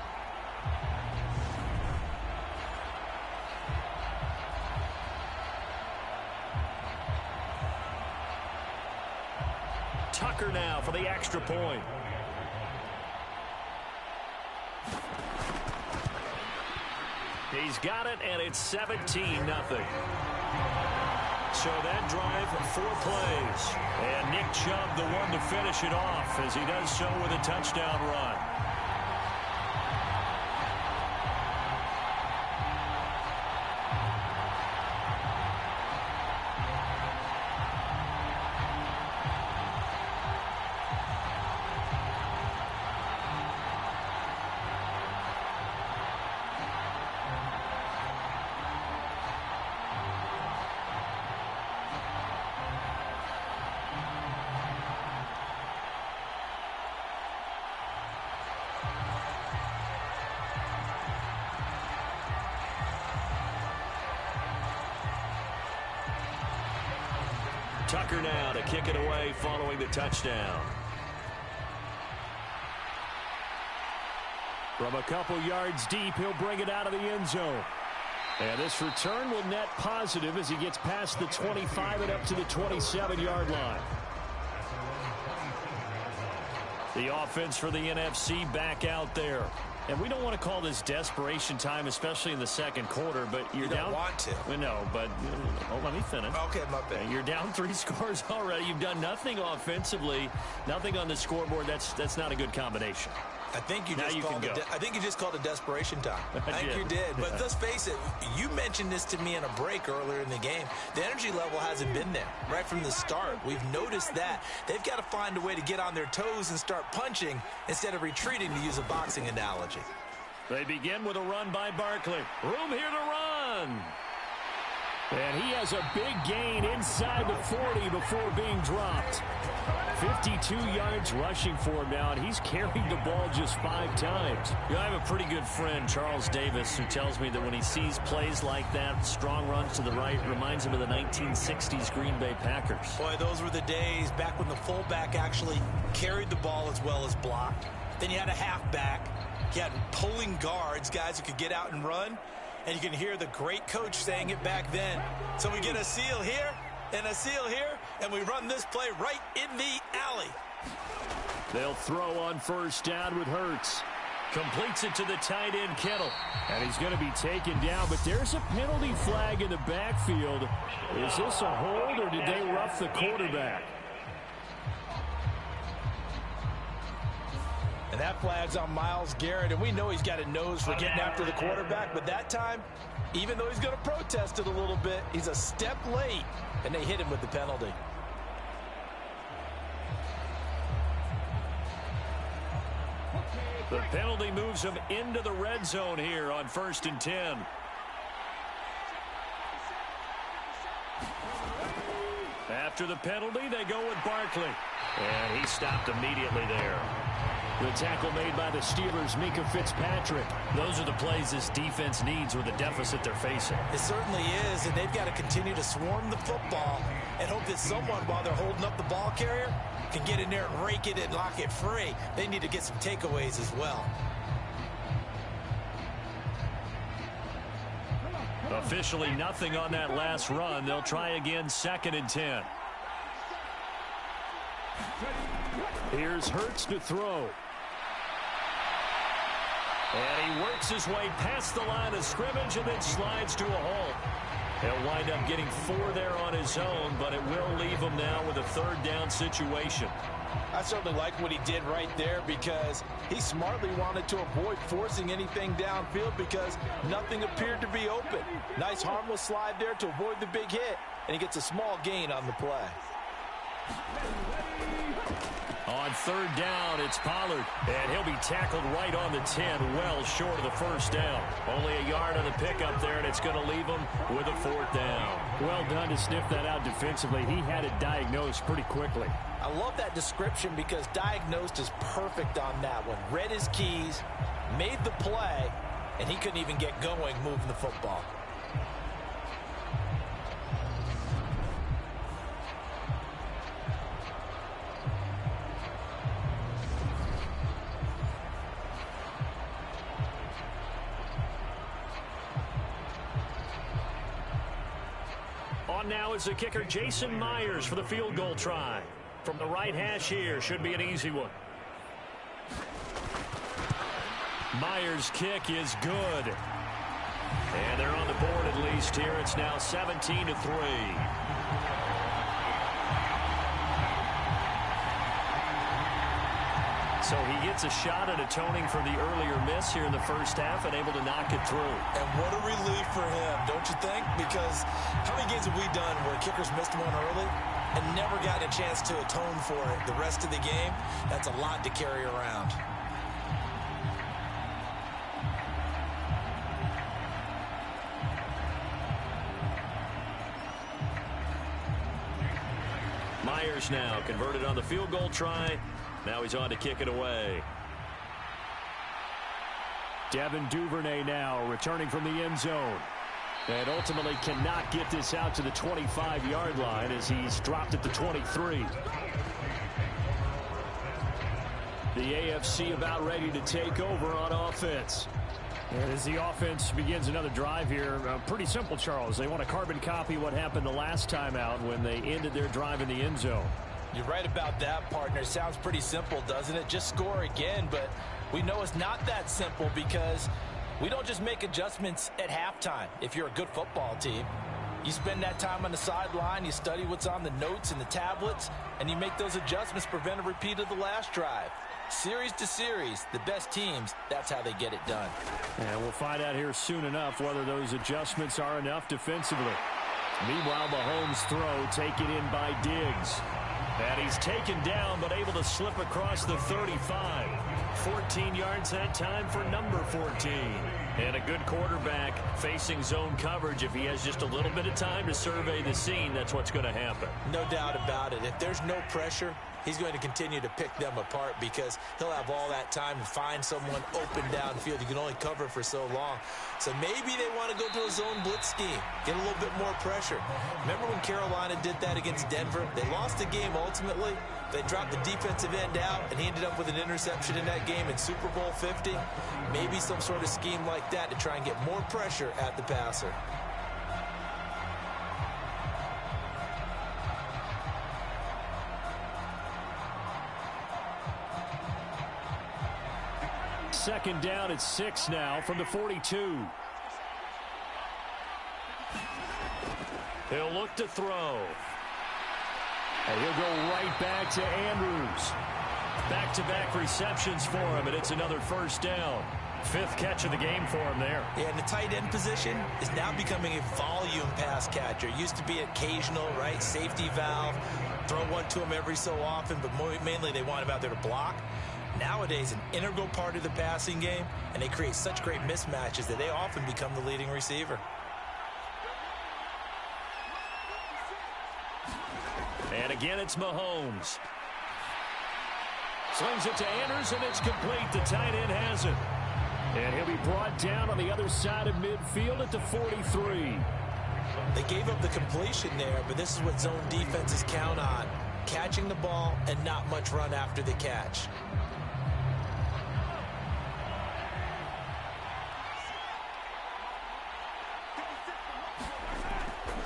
B: Tucker now for the extra point. He's got it, and it's 17-0. So that drive, 4 plays. And Nick Chubb, the one to finish it off, as he does so with a touchdown run. Tucker now to kick it away following the touchdown. From a couple yards deep, he'll bring it out of the end zone. And this return will net positive as he gets past the 25 and up to the 27-yard line. The offense for the NFC back out there. And we don't want to call this desperation time, especially in the second quarter, but you're down.
D: You don't want to.
B: No, but let me finish.
D: Okay, my bad.
B: You're down 3 scores already. You've done nothing offensively, nothing on the scoreboard. That's not a good combination.
D: I think you just called it desperation time. I think you did. But let's face it, you mentioned this to me in a break earlier in the game. The energy level hasn't been there right from the start. We've noticed that. They've got to find a way to get on their toes and start punching instead of retreating, to use a boxing analogy.
B: They begin with a run by Barkley. Room here to run. And he has a big gain inside the 40 before being dropped. 52 yards rushing for him now, and he's carried the ball just 5 times. You know, I have a pretty good friend, Charles Davis, who tells me that when he sees plays like that, strong runs to the right, reminds him of the 1960s Green Bay Packers.
D: Boy, those were the days back when the fullback actually carried the ball as well as blocked. Then you had a halfback. You had pulling guards, guys who could get out and run. And you can hear the great coach saying it back then. So we get a seal here and a seal here, and we run this play right in the alley.
B: They'll throw on first down with Hurts. Completes it to the tight end, Kittle. And he's going to be taken down, but there's a penalty flag in the backfield. Is this a hold, or did they rough the quarterback?
D: And that flag's on Myles Garrett, and we know he's got a nose for getting after the quarterback, but that time, even though he's going to protest it a little bit, he's a step late, and they hit him with the penalty.
B: The penalty moves him into the red zone here on 1st and 10. After the penalty, they go with Barkley. And he stopped immediately there. The tackle made by the Steelers, Minkah Fitzpatrick. Those are the plays this defense needs with the deficit they're facing.
D: It certainly is, and they've got to continue to swarm the football and hope that someone, while they're holding up the ball carrier, can get in there and rake it and lock it free. They need to get some takeaways as well.
B: Officially nothing on that last run. They'll try again, 2nd and 10. Here's Hurts to throw. And he works his way past the line of scrimmage and then slides to a halt. He'll wind up getting 4 there on his own, but it will leave him now with a 3rd down situation.
D: I certainly like what he did right there because he smartly wanted to avoid forcing anything downfield because nothing appeared to be open. Nice harmless slide there to avoid the big hit, and he gets a small gain on the play.
B: On 3rd down, it's Pollard, and he'll be tackled right on the 10, well short of the 1st down. Only a yard on the pickup there, and it's going to leave him with a 4th down. Well done to sniff that out defensively. He had it diagnosed pretty quickly.
D: I love that description because diagnosed is perfect on that one. Read his keys, made the play, and he couldn't even get going moving the football.
B: Now is the kicker Jason Myers for the field goal try. From the right hash here, should be an easy one. Myers' kick is good. And they're on the board at least here. It's now 17-3. So he gets a shot at atoning for the earlier miss here in the first half and able to knock it through.
D: And what a relief for him, don't you think? Because how many games have we done where kickers missed one early and never gotten a chance to atone for it the rest of the game? That's a lot to carry around.
B: Myers now converted on the field goal try. Now he's on to kick it away. Devin Duvernay now returning from the end zone. And ultimately cannot get this out to the 25-yard line as he's dropped at the 23. The AFC about ready to take over on offense. And as the offense begins another drive here, pretty simple, Charles. They want to carbon copy what happened the last time out when they ended their drive in the end zone.
D: You're right about that, partner. Sounds pretty simple, doesn't it? Just score again, but we know it's not that simple because we don't just make adjustments at halftime if you're a good football team. You spend that time on the sideline, you study what's on the notes and the tablets, and you make those adjustments to prevent a repeat of the last drive. Series to series, the best teams, that's how they get it done.
B: And we'll find out here soon enough whether those adjustments are enough defensively. Meanwhile, Mahomes' throw taken in by Diggs. And he's taken down, but able to slip across the 35. 14 yards that time for number 14. And a good quarterback facing zone coverage. If he has just a little bit of time to survey the scene, that's what's going to happen.
D: No doubt about it. If there's no pressure, he's going to continue to pick them apart because he'll have all that time to find someone open downfield. You can only cover for so long. So maybe they want to go to a zone blitz scheme, get a little bit more pressure. Remember when Carolina did that against Denver? They lost the game ultimately. They dropped the defensive end out, and he ended up with an interception in that game in Super Bowl 50. Maybe some sort of scheme like that to try and get more pressure at the passer.
B: Second down at 6 now from the 42. He'll look to throw. And he'll go right back to Andrews. Back-to-back receptions for him, and it's another first down. 5th catch of the game for him there.
D: Yeah, and the tight end position is now becoming a volume pass catcher. It used to be occasional, right? Safety valve. Throw one to him every so often, but mainly they want him out there to block. Nowadays, an integral part of the passing game, and they create such great mismatches that they often become the leading receiver.
B: And again, it's Mahomes. Slings it to Andrews, and it's complete. The tight end has it. And he'll be brought down on the other side of midfield at the 43.
D: They gave up the completion there, but this is what zone defenses count on. Catching the ball and not much run after the catch.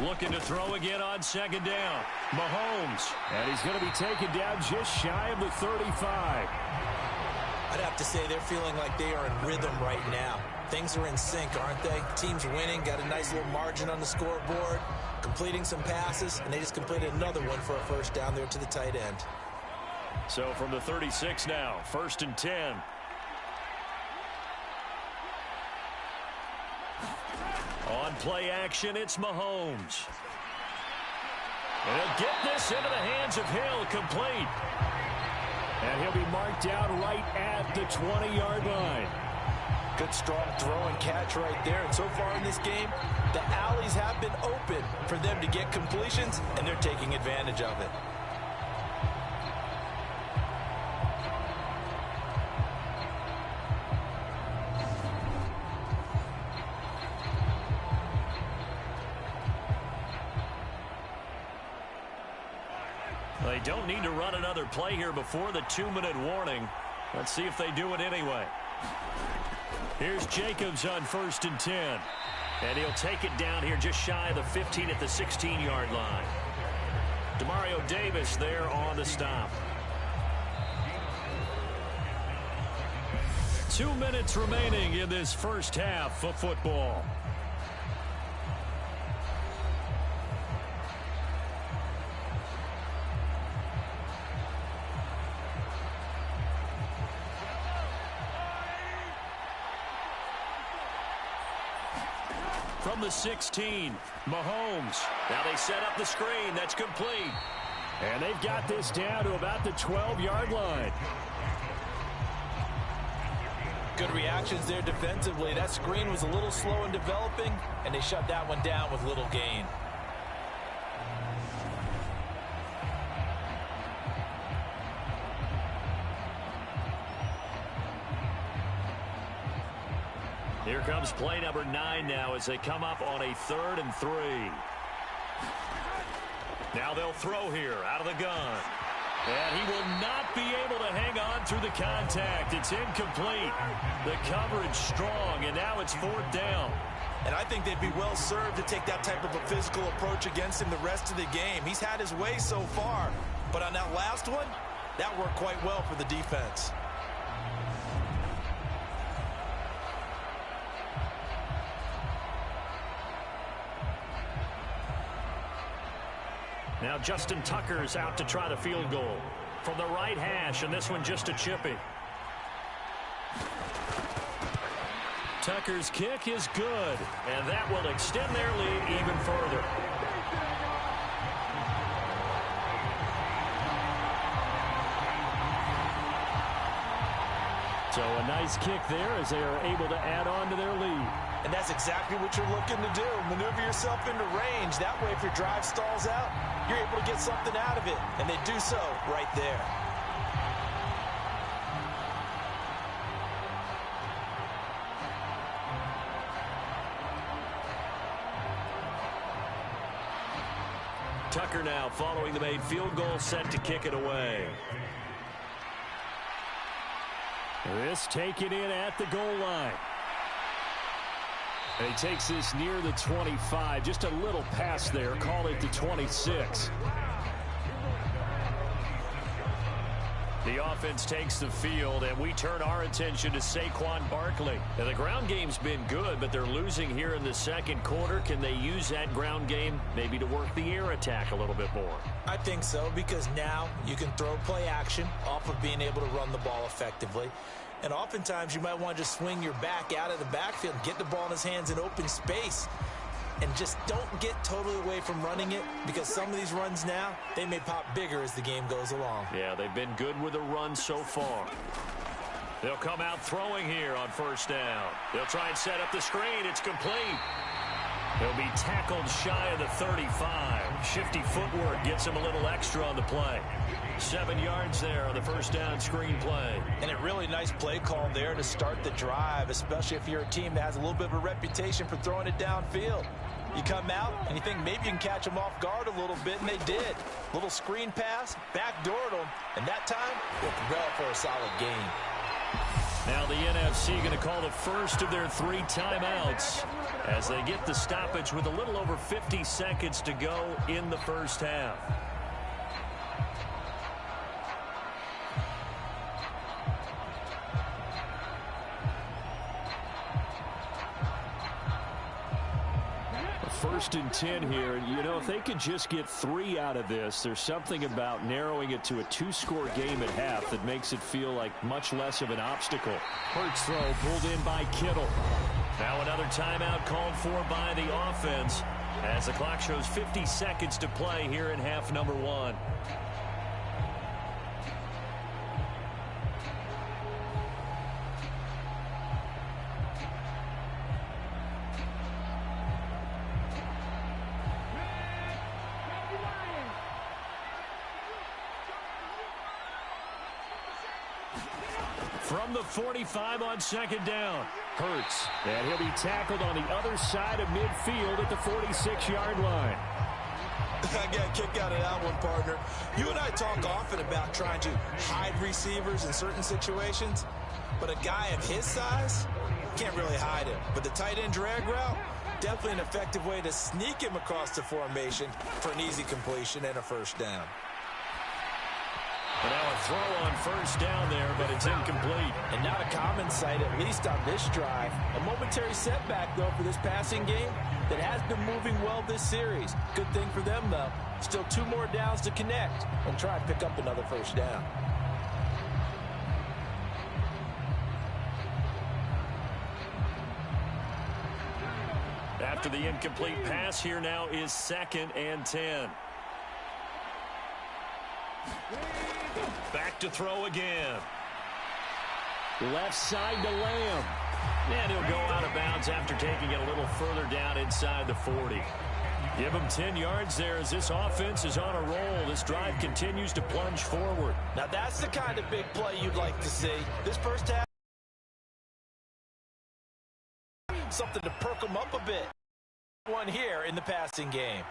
B: Looking to throw again on second down. Mahomes. And he's going to be taken down just shy of the 35.
D: I'd have to say they're feeling like they are in rhythm right now. Things are in sync, aren't they? Team's winning, got a nice little margin on the scoreboard, completing some passes, and they just completed another one for a first down there to the tight end.
B: So from the 36 now, 1st and 10. On play action, it's Mahomes. And he'll get this into the hands of Hill, complete. And he'll be marked down right at the 20-yard line.
D: Good strong throw and catch right there. And so far in this game, the alleys have been open for them to get completions, and they're taking advantage of it.
B: They don't need to run another play here before the 2-minute warning. Let's see if they do it anyway. Here's Jacobs on 1st and 10. And he'll take it down here just shy of the 15 at the 16-yard line. Demario Davis there on the stop. 2 minutes remaining in this first half of football. From the 16, Mahomes. Now they set up the screen. That's complete. And they've got this down to about the 12-yard line.
D: Good reactions there defensively. That screen was a little slow in developing, and they shut that one down with little gain.
B: Here comes play number 9 now as they come up on a 3rd and 3. Now they'll throw here out of the gun. And he will not be able to hang on through the contact. It's incomplete. The coverage strong, and now it's 4th down.
D: And I think they'd be well served to take that type of a physical approach against him the rest of the game. He's had his way so far. But on that last one, that worked quite well for the defense.
B: Now Justin Tucker's out to try the field goal from the right hash, and this one just a chippy. Tucker's kick is good, and that will extend their lead even further. So a nice kick there as they are able to add on to their lead.
D: And that's exactly what you're looking to do. Maneuver yourself into range. That way, if your drive stalls out, you're able to get something out of it. And they do so right there.
B: Tucker now following the made field goal, set to kick it away. This taken in at the goal line. And he takes this near the 25. Just a little pass there. Call it the 26. The offense takes the field, and we turn our attention to Saquon Barkley. Now, the ground game's been good, but they're losing here in the second quarter. Can they use that ground game maybe to work the air attack a little bit more?
D: I think so, because now you can throw play action off of being able to run the ball effectively. And oftentimes you might want to just swing your back out of the backfield and get the ball in his hands in open space. And just don't get totally away from running it, because some of these runs now, they may pop bigger as the game goes along.
B: Yeah, they've been good with the run so far. They'll come out throwing here on 1st down. They'll try and set up the screen. It's complete. He'll be tackled shy of the 35. Shifty footwork gets him a little extra on the play. 7 yards there on the 1st down screen play.
D: And a really nice play call there to start the drive, especially if you're a team that has a little bit of a reputation for throwing it downfield. You come out and you think maybe you can catch them off guard a little bit, and they did. Little screen pass, backdoored them, and that time, worked well for a solid gain.
B: Now the NFC going to call the first of their 3 timeouts as they get the stoppage with a little over 50 seconds to go in the first half. First and 10 here. You know, if they could just get 3 out of this, there's something about narrowing it to a 2-score game at half that makes it feel like much less of an obstacle. Hurts throw pulled in by Kittle. Now another timeout called for by the offense as the clock shows 50 seconds to play here in half number 1. From the 45 on second down. Hurts. And he'll be tackled on the other side of midfield at the 46-yard line.
D: I got a kick out of that one, partner. You and I talk often about trying to hide receivers in certain situations, but a guy of his size can't really hide him. But the tight end drag route, definitely an effective way to sneak him across the formation for an easy completion and a first down.
B: And now a throw on first down there, but it's incomplete.
D: And not a common sight, at least on this drive. A momentary setback, though, for this passing game that has been moving well this series. Good thing for them, though. Still 2 more downs to connect and try and pick up another first down.
B: After the incomplete pass, here now is 2nd and 10. Back to throw again. Left side to Lamb. And he'll go out of bounds after taking it a little further down inside the 40. Give him 10 yards there as this offense is on a roll. This drive continues to plunge forward.
D: Now that's the kind of big play you'd like to see. This first half, something to perk them up a bit. One here in the passing game.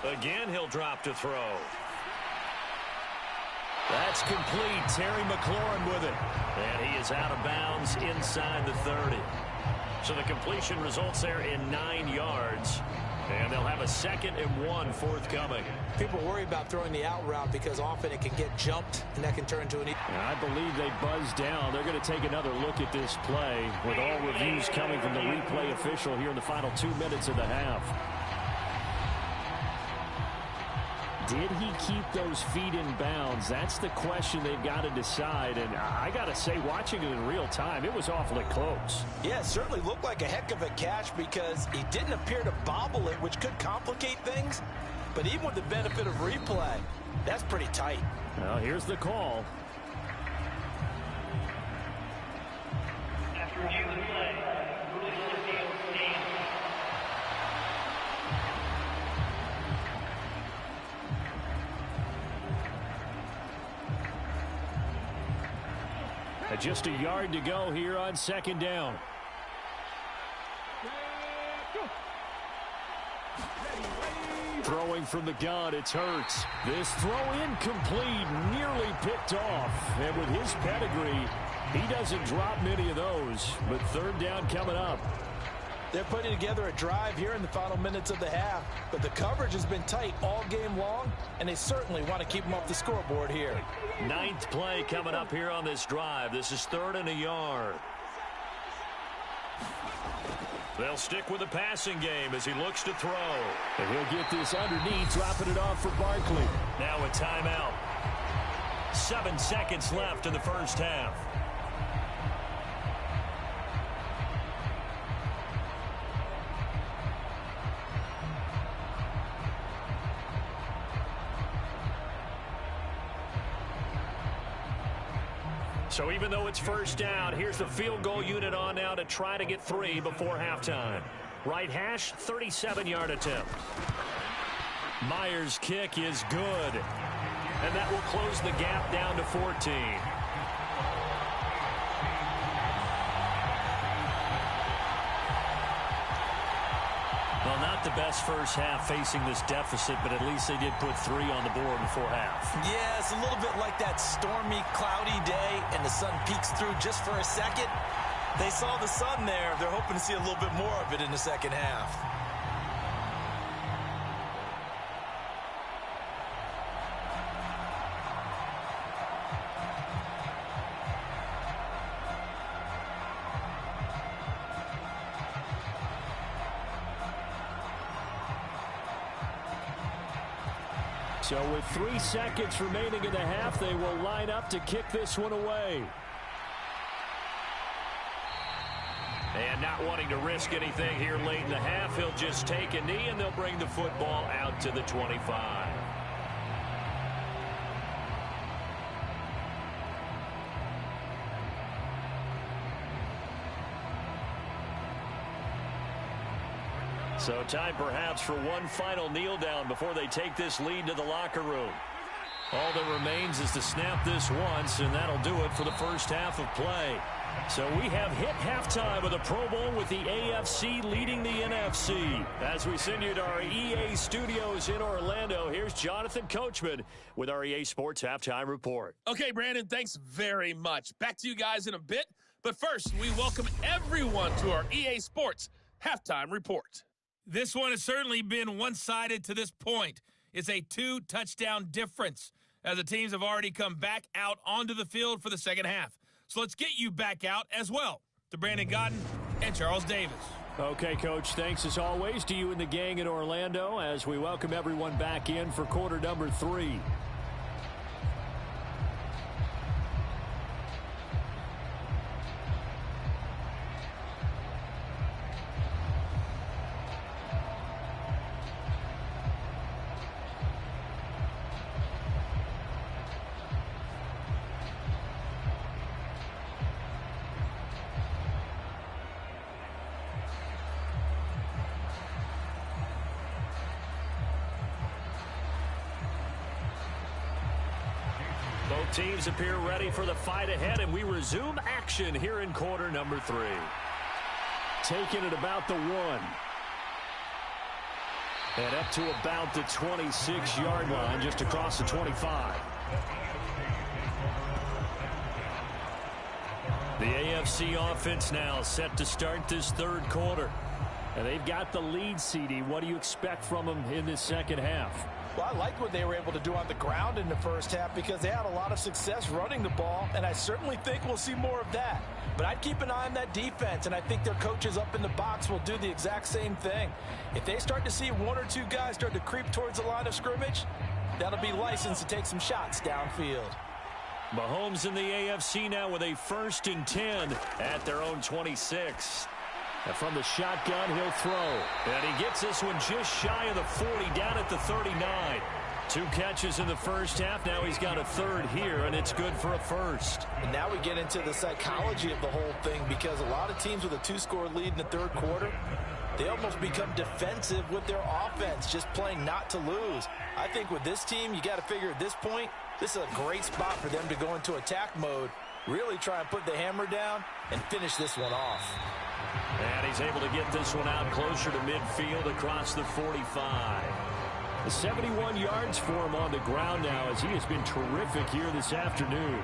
B: Again, he'll drop to throw. That's complete. Terry McLaurin with it. And he is out of bounds inside the 30. So the completion results there in 9 yards. And they'll have a 2nd and 1 forthcoming.
D: People worry about throwing the out route because often it can get jumped and that can turn into an...
B: I believe they buzzed down. They're going to take another look at this play with all reviews coming from the replay official here in the final 2 minutes of the half. Did he keep those feet in bounds? That's the question they've got to decide. And I got to say, watching it in real time, it was awfully close.
D: Yeah, it certainly looked like a heck of a catch because he didn't appear to bobble it, which could complicate things. But even with the benefit of replay, that's pretty tight.
B: Well, here's the call. After reviewing the play, rules on the field stand. Just a yard to go here on 2nd down. Throwing from the gun, it's Hurts. This throw incomplete, nearly picked off. And with his pedigree, he doesn't drop many of those. But 3rd down coming up.
D: They're putting together a drive here in the final minutes of the half, but the coverage has been tight all game long, and they certainly want to keep them off the scoreboard here.
B: 9th play coming up here on this drive. This is 3rd and a yard. They'll stick with the passing game as he looks to throw. And he'll get this underneath, dropping it off for Barkley. Now a timeout. 7 seconds left in the first half. So even though it's first down, here's the field goal unit on now to try to get 3 before halftime. Right hash, 37-yard attempt. Myers' kick is good. And that will close the gap down to 14. Well, not the best first half facing this deficit, but at least they did put 3 on the board before half.
D: Yeah, it's a little bit like that stormy, cloudy day, and the sun peeks through just for a second. They saw the sun there. They're hoping to see a little bit more of it in the second half.
B: So with 3 seconds remaining in the half, they will line up to kick this one away. And not wanting to risk anything here late in the half, he'll just take a knee and they'll bring the football out to the 25. So time perhaps for one final kneel down before they take this lead to the locker room. All that remains is to snap this once, and that'll do it for the first half of play. So we have hit halftime of the Pro Bowl with the AFC leading the NFC. As we send you to our EA studios in Orlando, here's Jonathan Coachman with our EA Sports Halftime Report.
E: Okay, Brandon, thanks very much. Back to you guys in a bit. But first, we welcome everyone to our EA Sports Halftime Report. This one has certainly been one-sided to this point. It's a 2-touchdown difference as the teams have already come back out onto the field for the second half. So let's get you back out as well to Brandon Gaudin and Charles Davis.
B: Okay, Coach, thanks as always to you and the gang in Orlando as we welcome everyone back in for quarter number 3. Both teams appear ready for the fight ahead, and we resume action here in quarter number 3. Taking it about the 1. And up to about the 26-yard line, just across the 25. The AFC offense now set to start this third quarter. And they've got the lead, CD. What do you expect from them in this second half?
D: Well, I liked what they were able to do on the ground in the first half because they had a lot of success running the ball, and I certainly think we'll see more of that. But I'd keep an eye on that defense, and I think their coaches up in the box will do the exact same thing. If they start to see 1 or 2 guys start to creep towards the line of scrimmage, that'll be licensed to take some shots downfield.
B: Mahomes in the AFC now with a 1st and 10 at their own 26. And from the shotgun, he'll throw. And he gets this one just shy of the 40, down at the 39. 2 catches in the first half. Now he's got a 3rd here, and it's good for a 1st.
D: And now we get into the psychology of the whole thing because a lot of teams with a 2-score lead in the third quarter, they almost become defensive with their offense, just playing not to lose. I think with this team, you got to figure at this point, this is a great spot for them to go into attack mode, really try and put the hammer down and finish this one off.
B: And he's able to get this one out closer to midfield across the 45. 71 yards for him on the ground now as he has been terrific here this afternoon.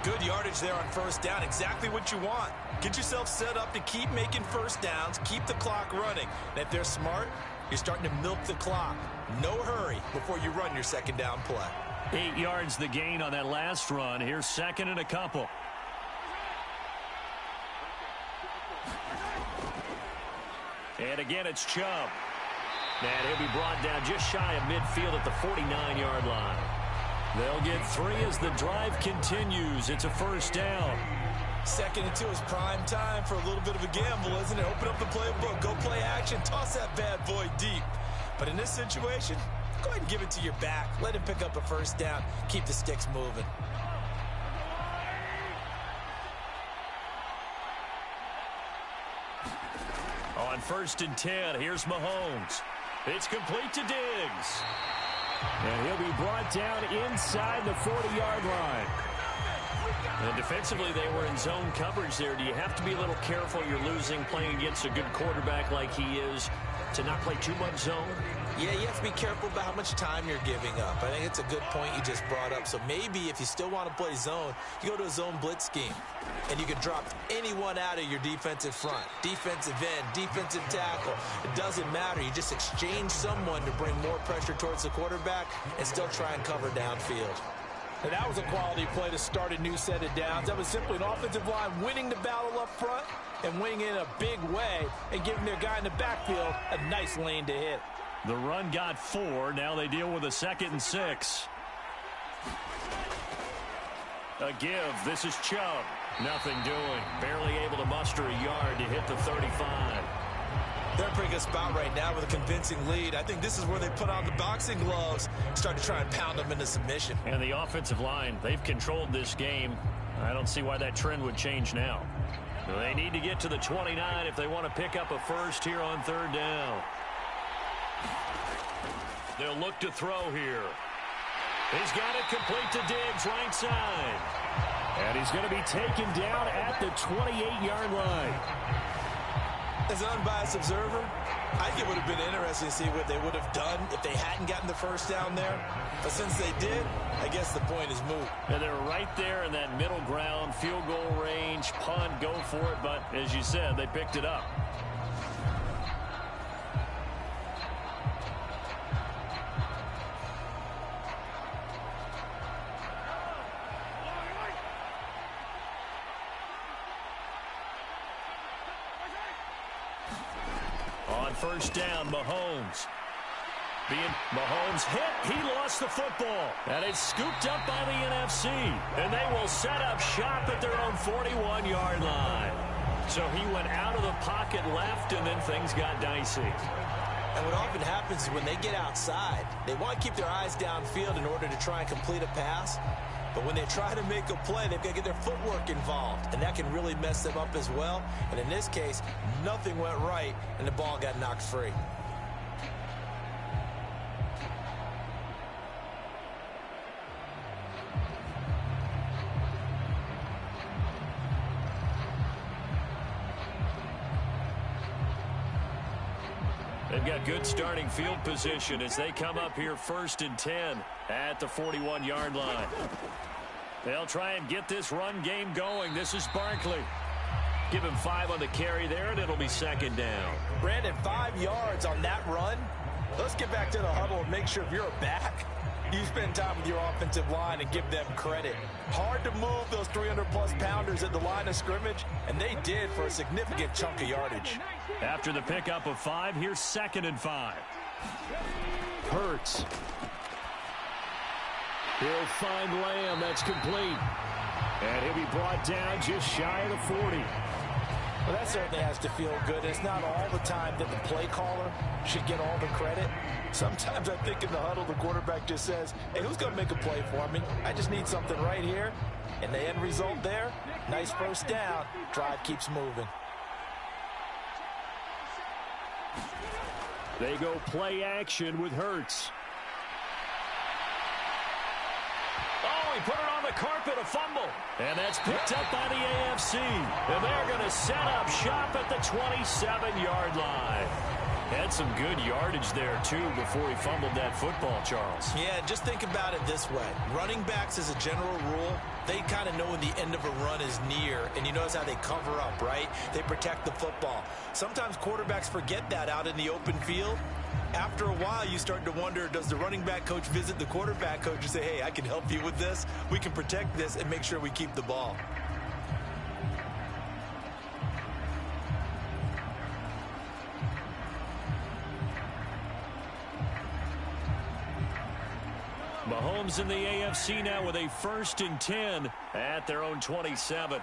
D: Good yardage there on first down. Exactly what you want. Get yourself set up to keep making first downs, keep the clock running. And if they're smart, you're starting to milk the clock. No hurry before you run your second down play.
B: 8 yards the gain on that last run. Here's 2nd and a couple. And again, it's Chubb. And he'll be brought down just shy of midfield at the 49-yard line. They'll get 3 as the drive continues. It's a 1st down.
D: 2nd and 2 is prime time for a little bit of a gamble, isn't it? Open up the playbook, go play action, toss that bad boy deep. But in this situation, go ahead and give it to your back. Let him pick up a 1st down. Keep the sticks moving.
B: On 1st and 10, here's Mahomes. It's complete to Diggs. And he'll be brought down inside the 40-yard line. And defensively, they were in zone coverage there. Do you have to be a little careful? You're losing playing against a good quarterback like he is. to not play too much zone?
D: Yeah, you have to be careful about how much time you're giving up. I think it's a good point you just brought up. So maybe if you still want to play zone, you go to a zone blitz scheme. And you can drop anyone out of your defensive front. Defensive end, defensive tackle. It doesn't matter. You just exchange someone to bring more pressure towards the quarterback and still try and cover downfield. And that was a quality play to start a new set of downs. That was simply an offensive line winning the battle up front and winning in a big way and giving their guy in the backfield a nice lane to hit.
B: The run got 4. Now they deal with a 2nd and 6. A give. This is Chubb. Nothing doing. Barely able to muster a yard to hit the 35.
D: They're in a pretty good spot right now with a convincing lead. I think this is where they put on the boxing gloves, start to try and pound them into submission.
B: And the offensive line, they've controlled this game. I don't see why that trend would change now. They need to get to the 29 if they want to pick up a first here on 3rd down. They'll look to throw here. He's got it complete to Diggs, right side. And he's going to be taken down at the 28-yard line.
D: As an unbiased observer, I think it would have been interesting to see what they would have done if they hadn't gotten the first down there. But since they did, I guess the point is moot.
B: And they're right there in that middle ground, field goal range, punt, go for it. But as you said, they picked it up. On 1st down, Mahomes. Mahomes hit. He lost the football. And it's scooped up by the NFC. And they will set up shop at their own 41-yard line. So he went out of the pocket left, and then things got dicey.
D: And what often happens is when they get outside, they want to keep their eyes downfield in order to try and complete a pass. But when they try to make a play, they've got to get their footwork involved. And that can really mess them up as well. And in this case, nothing went right, and the ball got knocked free.
B: They've got good starting field position as they come up here 1st and 10 at the 41-yard line. They'll try and get this run game going. This is Barkley. Give him 5 on the carry there, and it'll be 2nd down.
D: Brandon, 5 yards on that run. Let's get back to the huddle and make sure if you're a back, you spend time with your offensive line and give them credit. Hard to move those 300-plus pounders at the line of scrimmage, and they did for a significant chunk of yardage.
B: After the pickup of 5, here's 2nd and 5. Hurts. He'll find Lamb. That's complete. And he'll be brought down just shy of the 40.
D: Well, that certainly has to feel good. It's not all the time that the play caller should get all the credit. Sometimes I think in the huddle, the quarterback just says, hey, who's going to make a play for me? I just need something right here. And the end result there, nice 1st down. Drive keeps moving.
B: They go play action with Hurts. Oh, he put it on the carpet, a fumble. And that's picked up by the AFC. And they're going to set up shop at the 27-yard line. Had some good yardage there, too, before he fumbled that football, Charles.
D: Yeah, just think about it this way. Running backs, as a general rule, they kind of know when the end of a run is near, and you notice how they cover up, right? They protect the football. Sometimes quarterbacks forget that out in the open field. After a while, you start to wonder, does the running back coach visit the quarterback coach and say, hey, I can help you with this. We can protect this and make sure we keep the ball.
B: Mahomes in the AFC now with a 1st and 10 at their own 27.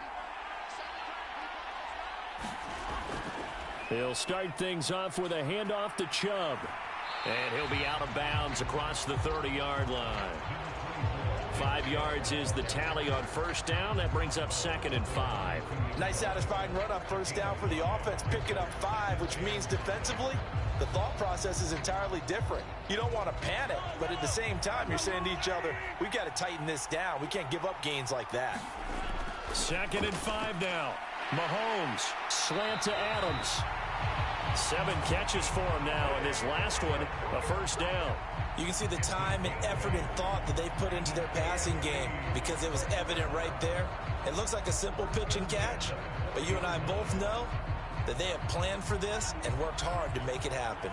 B: He'll start things off with a handoff to Chubb. And he'll be out of bounds across the 30-yard line. 5 yards is the tally on 1st down. That brings up 2nd and 5.
D: Nice satisfying run on 1st down for the offense, picking up 5, which means defensively, the thought process is entirely different. You don't want to panic, but at the same time, you're saying to each other, we've got to tighten this down. We can't give up gains like that.
B: 2nd and 5 now. Mahomes, slant to Adams. 7 catches for him now, and this last one, a first down.
D: You can see the time and effort and thought that they put into their passing game because it was evident right there. It looks like a simple pitch and catch, but you and I both know that they have planned for this and worked hard to make it happen.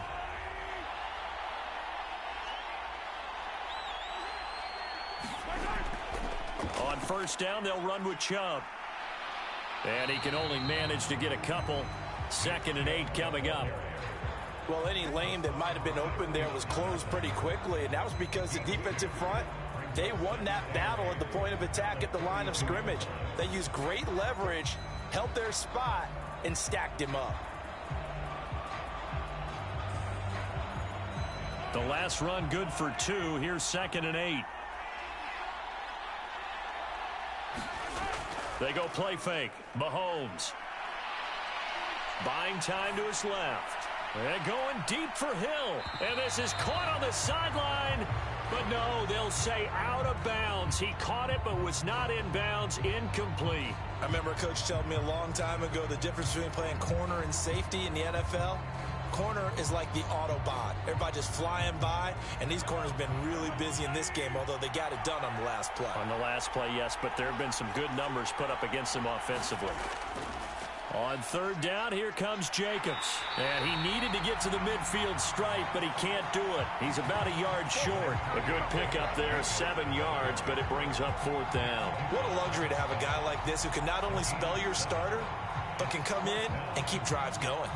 B: On first down, they'll run with Chubb. And he can only manage to get a couple. 2nd and 8 coming up.
D: Well, any lane that might have been open there was closed pretty quickly, and that was because the defensive front, they won that battle at the point of attack at the line of scrimmage. They used great leverage, held their spot, and stacked him up.
B: The last run good for 2. Here's 2nd and 8. They go play fake. Mahomes. Buying time to his left. They're going deep for Hill. And this is caught on the sideline. But no, they'll say out of bounds. He caught it but was not in bounds. Incomplete.
D: I remember a coach telling me a long time ago the difference between playing corner and safety in the NFL. Corner is like the Autobahn. Everybody just flying by, and these corners have been really busy in this game, although they got it done on the last play.
B: On the last play, yes, but there have been some good numbers put up against them offensively. On 3rd down, here comes Jacobs. And he needed to get to the midfield stripe, but he can't do it. He's about a yard short. A good pickup there, 7 yards, but it brings up 4th down.
D: What a luxury to have a guy like this who can not only spell your starter, but can come in and keep drives going.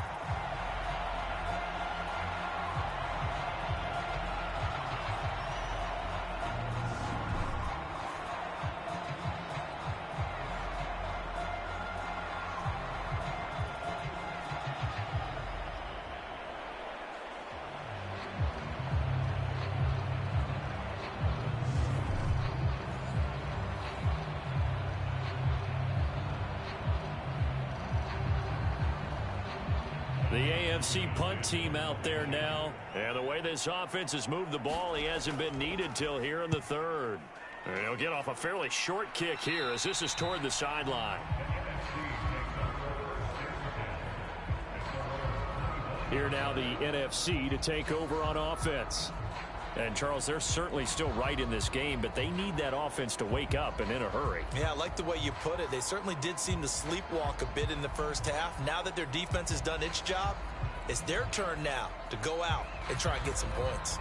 B: The AFC punt team out there now. And the way this offense has moved the ball, he hasn't been needed till here in the 3rd. And he'll get off a fairly short kick here as this is toward the sideline. Here now the NFC to take over on offense. And, Charles, they're certainly still right in this game, but they need that offense to wake up and in a hurry.
D: Yeah, I like the way you put it. They certainly did seem to sleepwalk a bit in the first half. Now that their defense has done its job, it's their turn now to go out and try and get some points.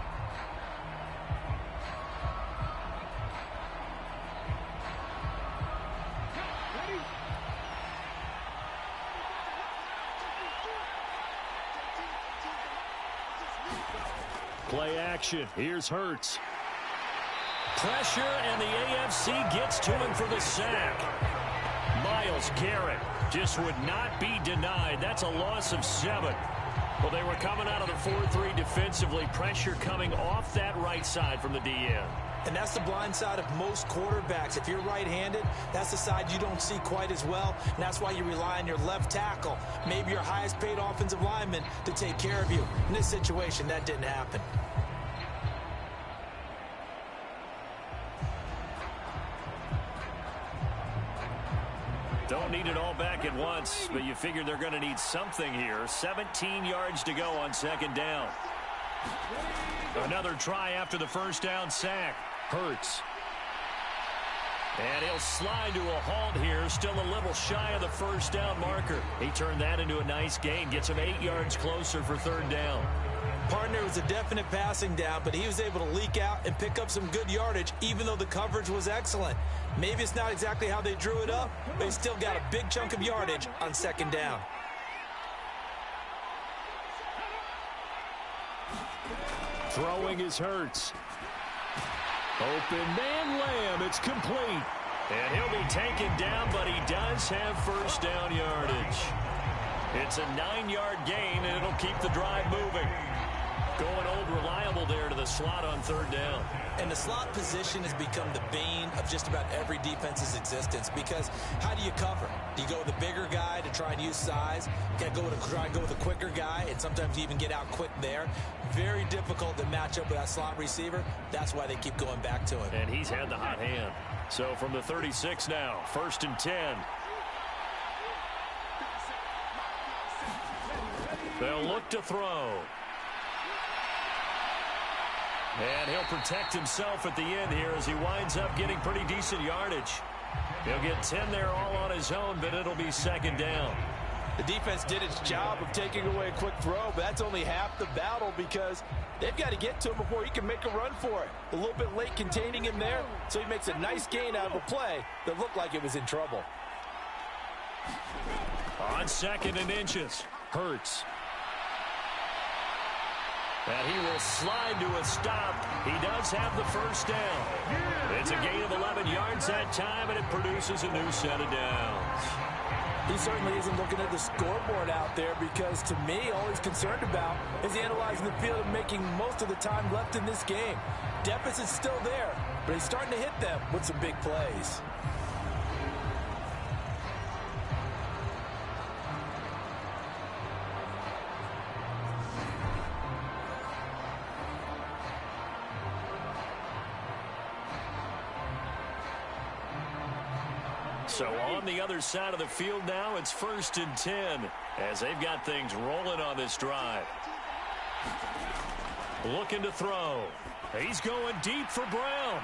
B: Play action. Here's Hurts. Pressure, and the AFC gets to him for the sack. Myles Garrett just would not be denied. That's a loss of 7. Well, they were coming out of the 4-3 defensively. Pressure coming off that right side from the DN.
D: And that's the blind side of most quarterbacks. If you're right-handed, that's the side you don't see quite as well. And that's why you rely on your left tackle, maybe your highest-paid offensive lineman, to take care of you. In this situation, that didn't happen.
B: Don't need it all back at once, but you figure they're going to need something here. 17 yards to go on 2nd down. Another try after the first down sack. Hurts. And he'll slide to a halt here, still a little shy of the first down marker. He turned that into a nice gain, gets him 8 yards closer for 3rd down.
D: Partner was a definite passing down, but he was able to leak out and pick up some good yardage, even though the coverage was excellent. Maybe it's not exactly how they drew it up, but he still got a big chunk of yardage on 2nd down.
B: Throwing is Hurts. Open man Lamb. It's complete. And he'll be taken down, but he does have first down yardage. It's a 9-yard gain, and it'll keep the drive moving. Going old reliable there to the slot on 3rd down.
D: And the slot position has become the bane of just about every defense's existence, because how do you cover? Do you go with a bigger guy to try and use size? You got to try and go with a quicker guy, and sometimes you even get out quick there. Very difficult to match up with that slot receiver. That's why they keep going back to him.
B: And he's had the hot hand. So from the 36 now, 1st and 10. They'll look to throw. And he'll protect himself at the end here as he winds up getting pretty decent yardage. He'll get 10 there all on his own, but it'll be second down.
D: The defense did its job of taking away a quick throw, but that's only half the battle because they've got to get to him before he can make a run for it. A little bit late containing him there, so he makes a nice gain out of a play that looked like it was in trouble.
B: On 2nd and inches, Hurts. And he will slide to a stop. He does have the first down. It's a gain of 11 yards that time, and it produces a new set of downs.
D: He certainly isn't looking at the scoreboard out there because, to me, all he's concerned about is analyzing the field and making most of the time left in this game. Deficit's still there, but he's starting to hit them with some big plays.
B: So on the other side of the field now, it's 1st and 10 as they've got things rolling on this drive. Looking to throw. He's going deep for Brown.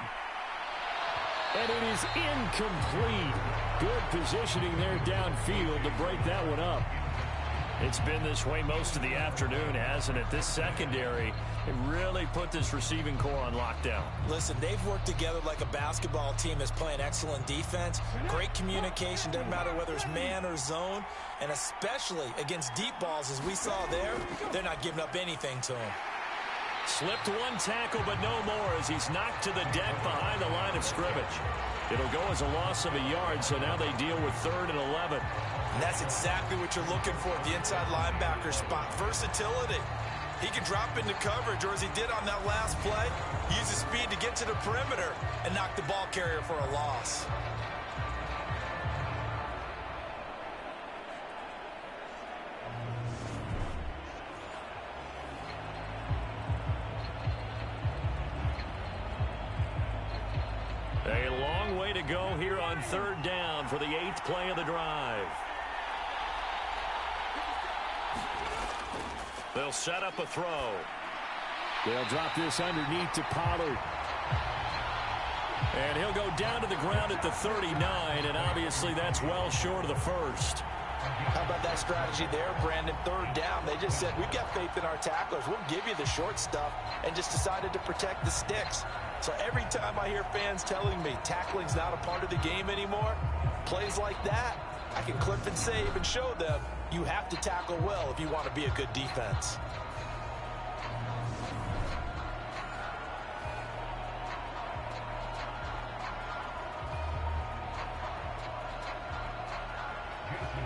B: And it is incomplete. Good positioning there downfield to break that one up. It's been this way most of the afternoon, hasn't it? This secondary, it really put this receiving core on lockdown.
D: Listen, they've worked together like a basketball team that's playing excellent defense. Great communication, doesn't matter whether it's man or zone. And especially against deep balls, as we saw there, they're not giving up anything to him.
B: Slipped one tackle, but no more as he's knocked to the deck behind the line of scrimmage. It'll go as a loss of a yard, so now they deal with 3rd and 11.
D: And that's exactly what you're looking for at the inside linebacker spot. Versatility. He can drop into coverage, or as he did on that last play, use his speed to get to the perimeter and knock the ball carrier for a loss.
B: A long way to go here on 3rd down for the 8th play of the drive. They'll set up a throw.
F: They'll drop this underneath to Pollard.
B: And he'll go down to the ground at the 39, and obviously that's well short of the first.
D: How about that strategy there, Brandon? 3rd down. They just said, we've got faith in our tacklers. We'll give you the short stuff, and just decided to protect the sticks. So every time I hear fans telling me tackling's not a part of the game anymore, plays like that, I can clip and save and show them you have to tackle well if you want to be a good defense.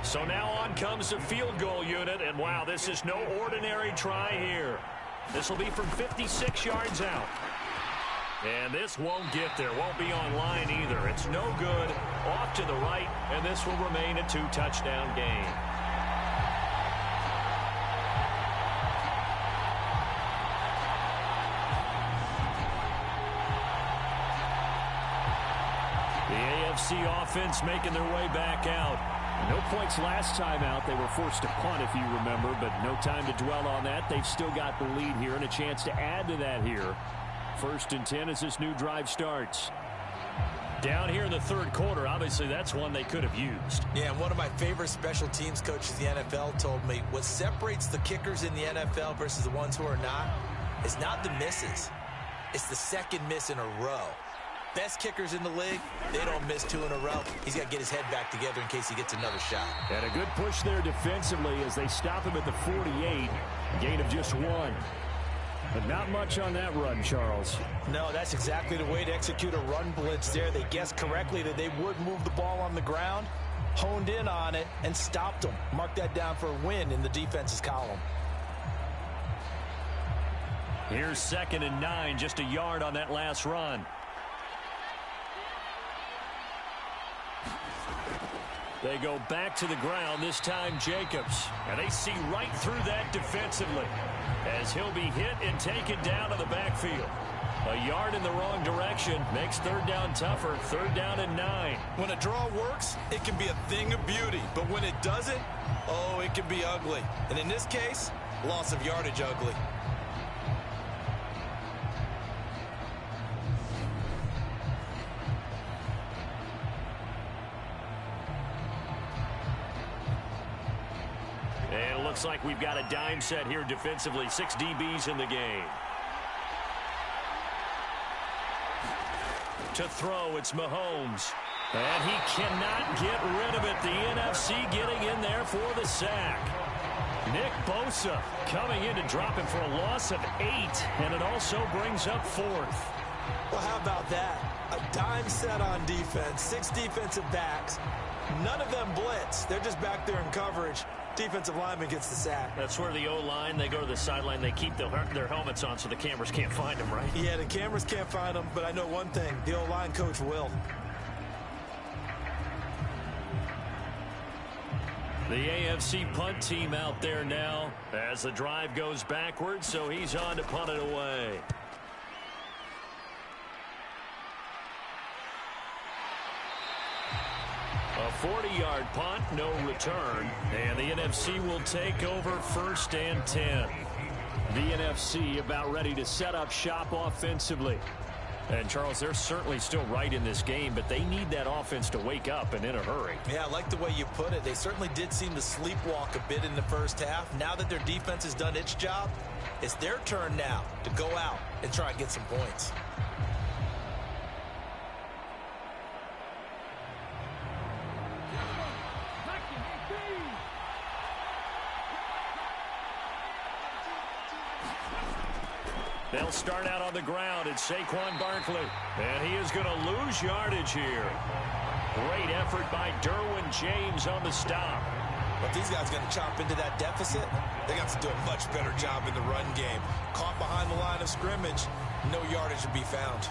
B: So now on comes the field goal unit, and wow, this is no ordinary try here. This will be from 56 yards out. And this won't get there, won't be on line either. It's no good, off to the right, and this will remain a 2-touchdown game. The AFC offense making their way back out.
F: No points last time out. They were forced to punt, if you remember, but no time to dwell on that. They've still got the lead here and a chance to add to that here. 1st and 10 as this new drive starts.
B: Down here in the 3rd quarter, obviously that's one they could have used.
D: Yeah, and one of my favorite special teams coaches in the NFL told me what separates the kickers in the NFL versus the ones who are not is not the misses. It's the second miss in a row. Best kickers in the league, they don't miss 2 in a row. He's got to get his head back together in case he gets another shot.
F: And a good push there defensively as they stop him at the 48. Gain of just 1. But not much on that run, Charles.
D: No, that's exactly the way to execute a run blitz there. They guessed correctly that they would move the ball on the ground, honed in on it, and stopped them. Mark that down for a win in the defense's column.
B: Here's 2nd and 9, just a yard on that last run. They go back to the ground, this time Jacobs. And they see right through that defensively as he'll be hit and taken down to the backfield. A yard in the wrong direction makes 3rd down tougher. 3rd down and 9.
D: When a draw works, it can be a thing of beauty. But when it doesn't, oh, it can be ugly. And in this case, Loss of yardage ugly.
F: And it looks like we've got a dime set here defensively. 6 DBs in the game. To throw, it's Mahomes. And he cannot get rid of it. The NFC getting in there for the sack. Nick Bosa coming in to drop him for a loss of 8. And it also brings up 4th.
D: Well, how about that? A dime set on defense. 6 defensive backs. None of them blitz. They're just back there in coverage. Defensive lineman gets the sack.
F: That's where the O-line, they go to the sideline, they keep their helmets on so the cameras can't find them, right?
D: Yeah, the cameras can't find them, but I know one thing. The O-line coach will.
F: The AFC punt team out there now as the drive goes backwards, so he's on to punt it away. A 40-yard punt, no return. And the NFC will take over 1st and 10.
B: The NFC about ready to set up shop offensively.
F: And, Charles, they're certainly still right in this game, but they need that offense to wake up and in a hurry.
D: Yeah, I like the way you put it. They certainly did seem to sleepwalk a bit in the first half. Now that their defense has done its job, it's their turn now to go out and try and get some points.
F: They'll start out on the ground. It's Saquon Barkley. And he is going to lose yardage here. Great effort by Derwin James on the stop.
D: But these guys going to chop into that deficit. They got to do a much better job in the run game. Caught behind the line of scrimmage. No yardage to be found.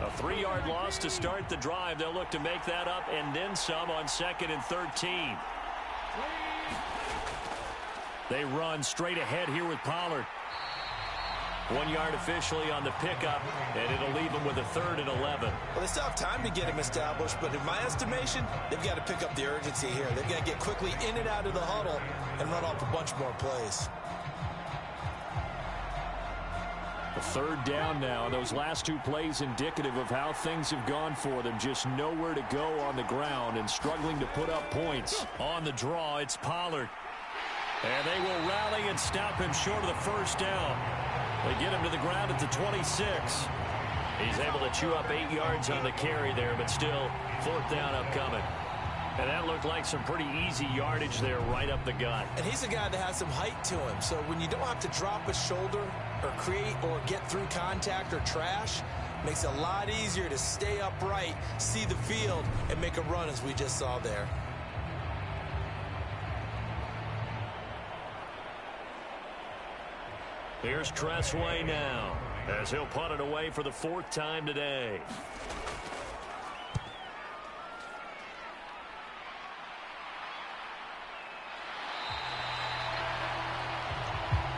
F: A 3-yard loss to start the drive. They'll look to make that up and then some on 2nd and 13. They run straight ahead here with Pollard. 1 yard officially on the pickup, and it'll leave them with a 3rd and 11.
D: Well, they still have time to get him established, but in my estimation, they've got to pick up the urgency here. They've got to get quickly in and out of the huddle and run off a bunch more plays.
B: A 3rd down now, and those last 2 plays indicative of how things have gone for them. Just nowhere to go on the ground and struggling to put up points.
F: On the draw, it's Pollard. And they will rally and stop him short of the 1st down. They get him to the ground at the 26. He's able to chew up 8 yards on the carry there, but still 4th down upcoming. And that looked like some pretty easy yardage there right up the gut.
D: And he's a guy that has some height to him. So when you don't have to drop a shoulder or create or get through contact or trash, makes it a lot easier to stay upright, see the field, and make a run as we just saw there.
F: Here's Tressway now as he'll punt it away for the 4th time today.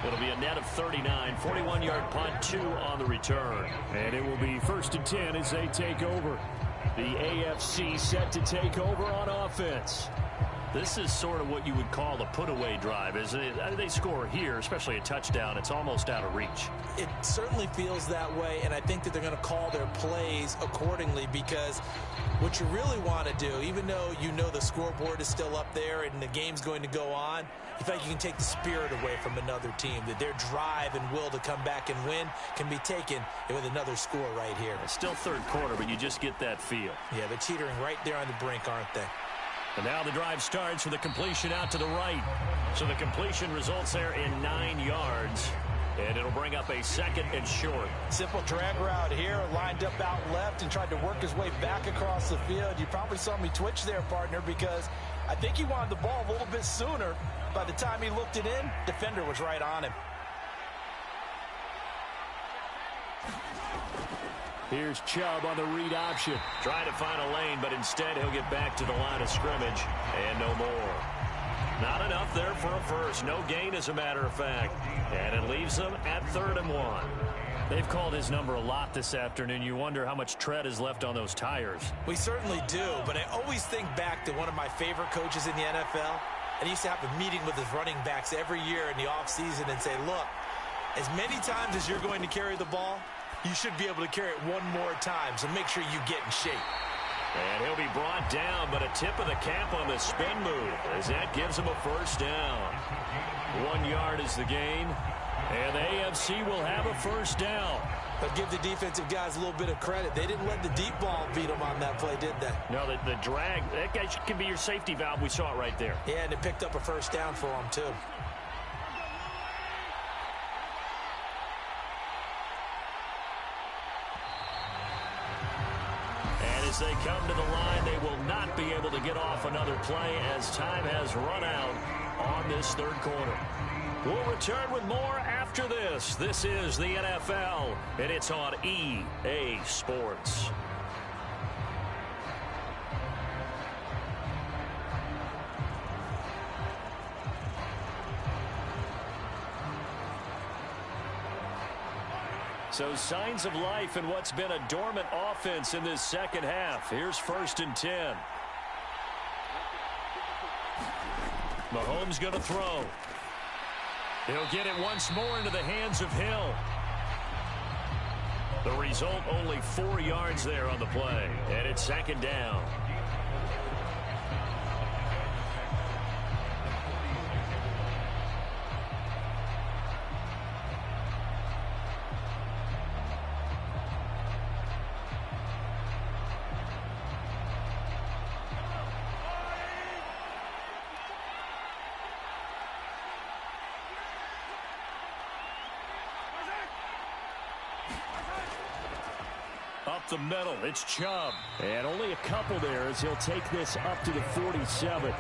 F: It'll be a net of 39, 41-yard punt, 2 on the return.
B: And it will be 1st and 10 as they take over. The AFC set to take over on offense.
F: This is sort of what you would call a put-away drive, isn't it? They score here, especially a touchdown. It's almost out of reach.
D: It certainly feels that way, and I think that they're going to call their plays accordingly because what you really want to do, even though you know the scoreboard is still up there and the game's going to go on, you feel like you can take the spirit away from another team, that their drive and will to come back and win can be taken with another score right here.
F: It's still 3rd quarter, but you just get that feel.
D: Yeah, they're teetering right there on the brink, aren't they?
F: And now the drive starts with a completion out to the right. So the completion results there in 9 yards. And it'll bring up a 2nd and short.
D: Simple drag route here, lined up out left and tried to work his way back across the field. You probably saw me twitch there, partner, because I think he wanted the ball a little bit sooner. By the time he looked it in, defender was right on him.
B: Here's Chubb on the read option.
F: Trying to find a lane, but instead he'll get back to the line of scrimmage and no more. Not enough there for a first. No gain, as a matter of fact. And it leaves them at 3rd and 1.
B: They've called his number a lot this afternoon. You wonder how much tread is left on those tires.
D: We certainly do, but I always think back to one of my favorite coaches in the NFL. And he used to have a meeting with his running backs every year in the offseason and say, look, as many times as you're going to carry the ball, you should be able to carry it one more time, so make sure you get in shape.
F: And he'll be brought down, but a tip of the cap on the spin move, as that gives him a first down. 1 yard is the gain, and the AFC will have a first down.
D: But give the defensive guys a little bit of credit. They didn't let the deep ball beat them on that play, did they?
F: No, the drag, that guy can be your safety valve. We saw it right there.
D: Yeah, and it picked up a first down for them, too.
F: As they come to the line, they will not be able to get off another play as time has run out on this 3rd quarter. We'll return with more after this. This is the NFL, and it's on EA Sports. So signs of life in what's been a dormant offense in this second half. Here's 1st and 10. Mahomes going to throw. He'll get it once more into the hands of Hill. The result, only 4 yards there on the play. And it's 2nd down. Up the middle, it's Chubb.
B: And only a couple there as he'll take this up to the 47.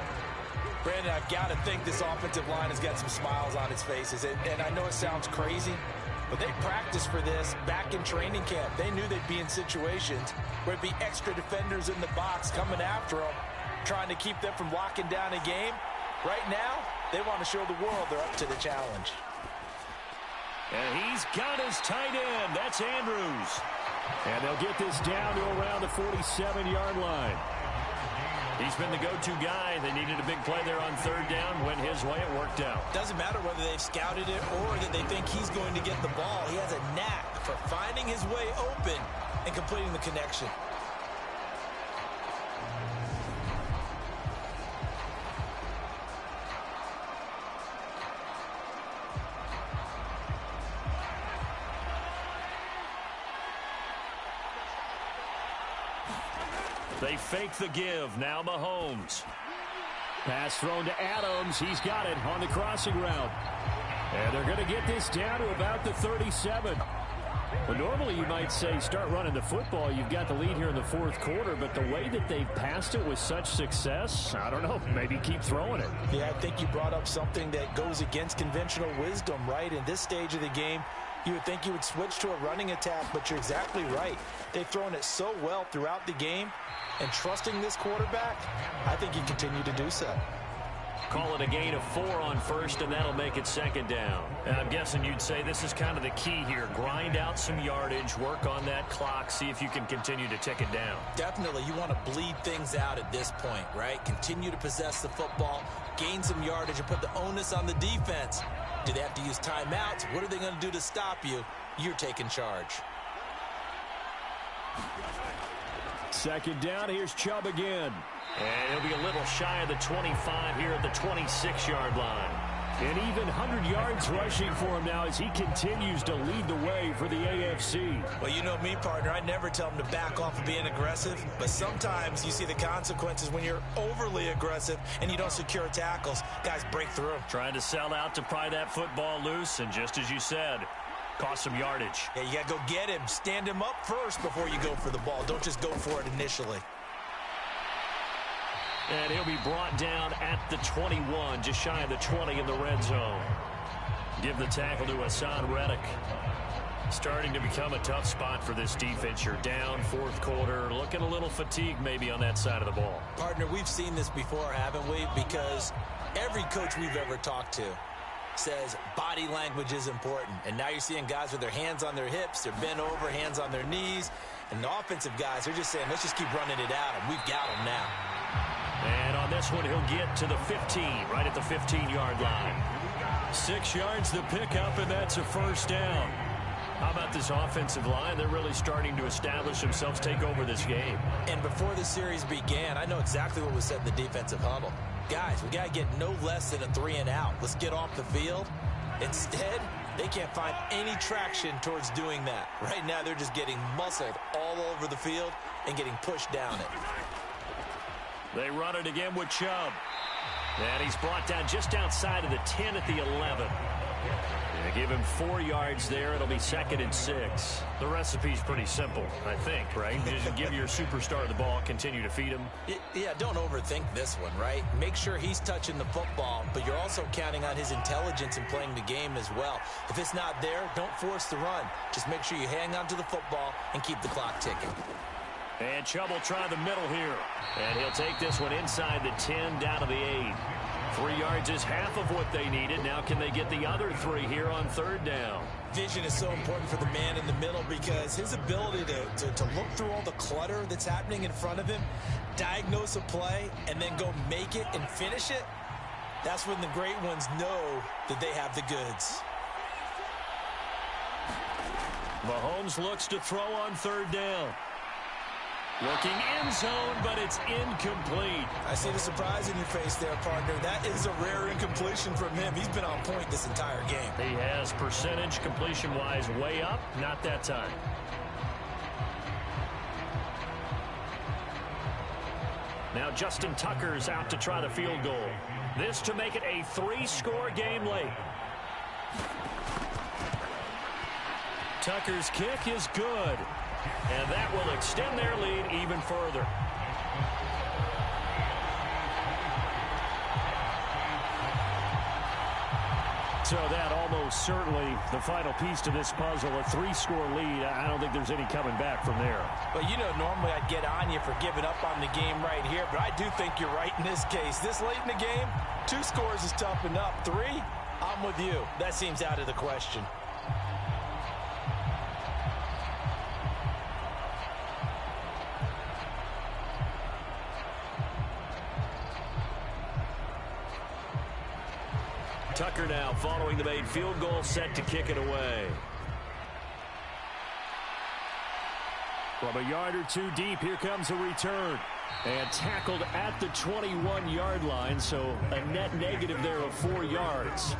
D: Brandon, I've got to think this offensive line has got some smiles on its faces. And I know it sounds crazy, but they practiced for this back in training camp. They knew they'd be in situations where it'd be extra defenders in the box coming after them, trying to keep them from locking down a game. Right now, they want to show the world they're up to the challenge.
F: And he's got his tight end. That's Andrews.
B: And they'll get this down to around the 47-yard line.
F: He's been the go-to guy. They needed a big play there on 3rd down. Went his way, it worked out.
D: Doesn't matter whether they've scouted it or that they think he's going to get the ball. He has a knack for finding his way open and completing the connection.
F: They fake the give. Now Mahomes.
B: Pass thrown to Adams. He's got it on the crossing route. And they're going to get this down to about the 37. Well, normally you might say start running the football. You've got the lead here in the 4th quarter, but the way that they've passed it with such success, I don't know, maybe keep throwing it.
D: Yeah, I think you brought up something that goes against conventional wisdom, right? In this stage of the game, you would think you would switch to a running attack, but you're exactly right. They've thrown it so well throughout the game, and trusting this quarterback, I think you continue to do so.
F: Call it a gain of 4 on 1st, and that'll make it 2nd down. And I'm guessing you'd say this is kind of the key here. Grind out some yardage, work on that clock, see if you can continue to tick it down.
D: Definitely. You want to bleed things out at this point, right? Continue to possess the football, gain some yardage, and put the onus on the defense. Do they have to use timeouts? What are they going to do to stop you? You're taking charge.
B: 2nd down, here's Chubb again.
F: And he'll be a little shy of the 25 here at the 26-yard line.
B: And even 100 yards rushing for him now as he continues to lead the way for the AFC.
D: Well, you know me, partner. I never tell him to back off of being aggressive, but sometimes you see the consequences when you're overly aggressive and you don't secure tackles. Guys break through.
F: Trying to sell out to pry that football loose, and just as you said, cost some yardage.
D: Yeah, you got to go get him. Stand him up first before you go for the ball. Don't just go for it initially.
F: And he'll be brought down at the 21, just shy of the 20 in the red zone. Give the tackle to Hassan Reddick. Starting to become a tough spot for this defense. You're down fourth quarter, looking a little fatigued maybe on that side of the ball.
D: Partner, we've seen this before, haven't we? Because every coach we've ever talked to says body language is important. And now you're seeing guys with their hands on their hips, they're bent over, hands on their knees. And the offensive guys are just saying, let's just keep running it out, and we've got them now.
F: And on this one, he'll get to the 15, right at the 15-yard line. 6 yards to pick up, and that's a first down. How about this offensive line? They're really starting to establish themselves, take over this game.
D: And before the series began, I know exactly what was said in the defensive huddle. Guys, we got to get no less than a 3-and-out. Let's get off the field. Instead, they can't find any traction towards doing that. Right now, they're just getting muscled all over the field and getting pushed down it.
F: They run it again with Chubb. And he's brought down just outside of the 10 at the 11. They give him 4 yards there. It'll be 2nd and 6. The recipe's pretty simple, I think, right? Just give your superstar the ball, continue to feed him.
D: Yeah, don't overthink this one, right? Make sure he's touching the football, but you're also counting on his intelligence in playing the game as well. If it's not there, don't force the run. Just make sure you hang on to the football and keep the clock ticking.
F: And Chubb will try the middle here. And he'll take this one inside the 10, down to the 8. 3 yards is half of what they needed. Now can they get the other 3 here on 3rd down?
D: Vision is so important for the man in the middle because his ability to look through all the clutter that's happening in front of him, diagnose a play, and then go make it and finish it, that's when the great ones know that they have the goods.
F: Mahomes looks to throw on 3rd down. Looking in zone, but it's incomplete.
D: I see the surprise in your face there, partner. That is a rare incompletion from him. He's been on point this entire game.
F: He has percentage completion-wise way up. Not that time. Now Justin Tucker's out to try the field goal. This to make it a 3-score game late. Tucker's kick is good. And that will extend their lead even further. So that almost certainly the final piece to this puzzle, a 3-score lead. I don't think there's any coming back from there.
D: Well, you know, normally I'd get on you for giving up on the game right here, but I do think you're right in this case. This late in the game, 2 scores is tough enough. 3, I'm with you. That seems out of the question.
F: Tucker now following the made field goal, set to kick it away. From a yard or 2 deep, here comes a return. And tackled at the 21-yard line, so a net negative there of 4 yards.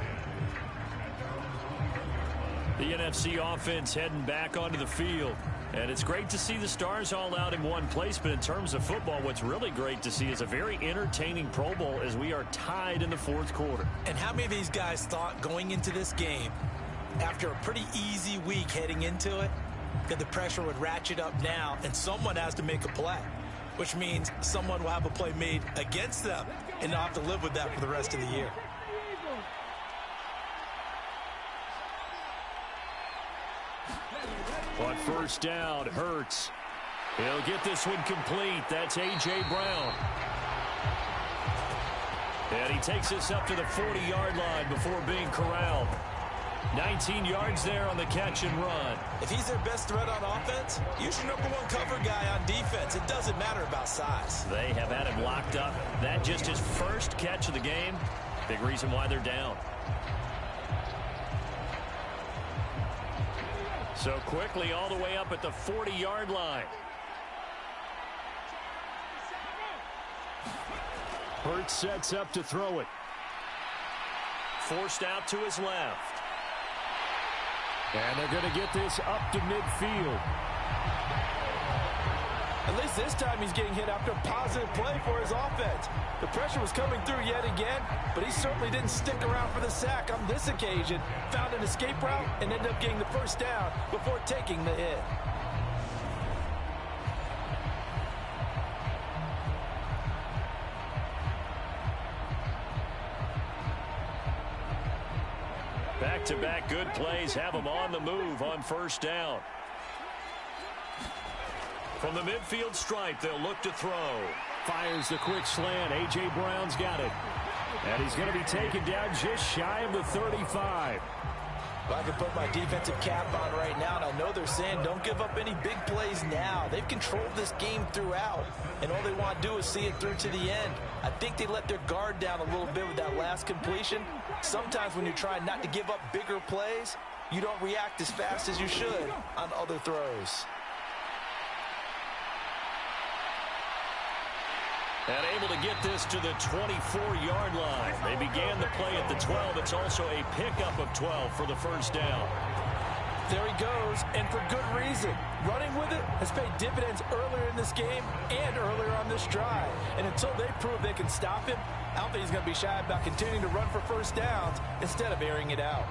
F: The NFC offense heading back onto the field. And it's great to see the stars all out in one place, but in terms of football, what's really great to see is a very entertaining Pro Bowl as we are tied in the 4th quarter.
D: And how many of these guys thought going into this game, after a pretty easy week heading into it, that the pressure would ratchet up now and someone has to make a play, which means someone will have a play made against them and not have to live with that for the rest of the year.
F: On 1st down, Hurts. He'll get this one complete. That's A.J. Brown. And he takes this up to the 40-yard line before being corralled. 19 yards there on the catch and run.
D: If he's their best threat on offense, use your #1 cover guy on defense. It doesn't matter about size.
F: They have had him locked up. That just his first catch of the game. Big reason why they're down. So quickly all the way up at the 40-yard line. Hurts sets up to throw it. Forced out to his left. And they're going to get this up to midfield.
D: At least this time he's getting hit after a positive play for his offense. The pressure was coming through yet again, but he certainly didn't stick around for the sack on this occasion. Found an escape route and ended up getting the first down before taking the hit.
F: Back-to-back good plays have them on the move on first down. From the midfield stripe, they'll look to throw.
B: Fires the quick slant. A.J. Brown's got it. And he's going to be taken down just shy of the 35.
D: Well, I can put my defensive cap on right now, and I know they're saying don't give up any big plays now. They've controlled this game throughout, and all they want to do is see it through to the end. I think they let their guard down a little bit with that last completion. Sometimes when you're trying not to give up bigger plays, you don't react as fast as you should on other throws.
F: And able to get this to the 24-yard line. They began the play at the 12. It's also a pickup of 12 for the first down.
D: There he goes, and for good reason. Running with it has paid dividends earlier in this game and earlier on this drive. And until they prove they can stop him, I don't think he's going to be shy about continuing to run for first downs instead of airing it out.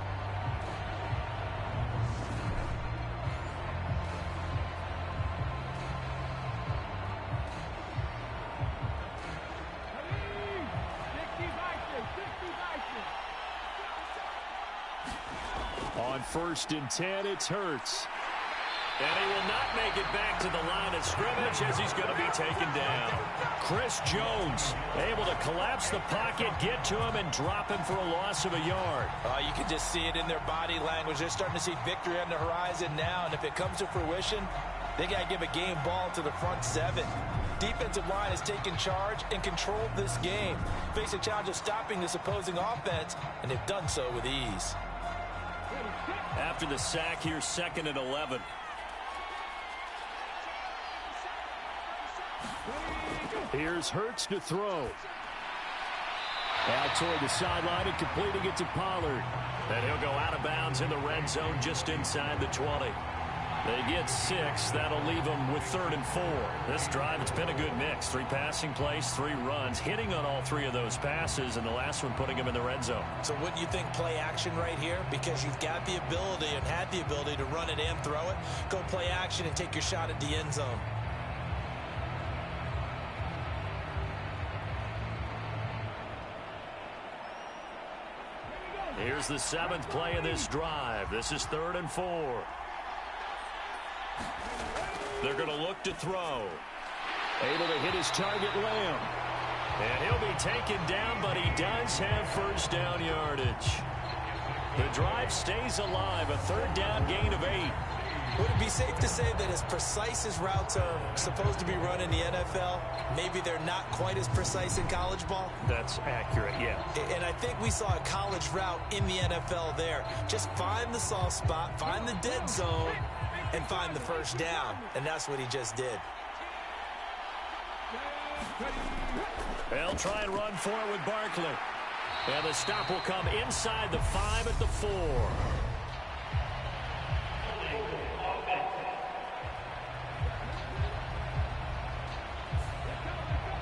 B: On 1st and 10, it's Hurts.
F: And he will not make it back to the line of scrimmage as he's going to be taken down. Chris Jones able to collapse the pocket, get to him, and drop him for a loss of a yard.
D: You can just see it in their body language. They're starting to see victory on the horizon now, and if it comes to fruition, they got to give a game ball to the front seven. Defensive line has taken charge and controlled this game. Face a challenge of stopping this opposing offense, and they've done so with ease.
F: After the sack here, 2nd and 11.
B: Here's Hurts to throw. Out toward the sideline and completing it to Pollard.
F: And he'll go out of bounds in the red zone just inside the 20. They get 6. That'll leave them with 3rd and 4. This drive, it's been a good mix. 3 passing plays, 3 runs, hitting on all 3 of those passes, and the last one putting them in the red zone.
D: So wouldn't you think play action right here? Because you've got the ability and had the ability to run it and throw it. Go play action and take your shot at the end zone.
F: Here's the 7th play of this drive. This is 3rd and 4. They're going to look to throw.
B: Able to hit his target, Lamb.
F: And he'll be taken down, but he does have first down yardage. The drive stays alive, a 3rd down gain of 8.
D: Would it be safe to say that as precise as routes are supposed to be run in the NFL, maybe they're not quite as precise in college ball?
F: That's accurate, yeah.
D: And I think we saw a college route in the NFL there. Just find the soft spot, find the dead zone, and find the first down. And that's what he just did.
F: They'll try and run for it with Barkley. And the stop will come inside the 5 at the 4.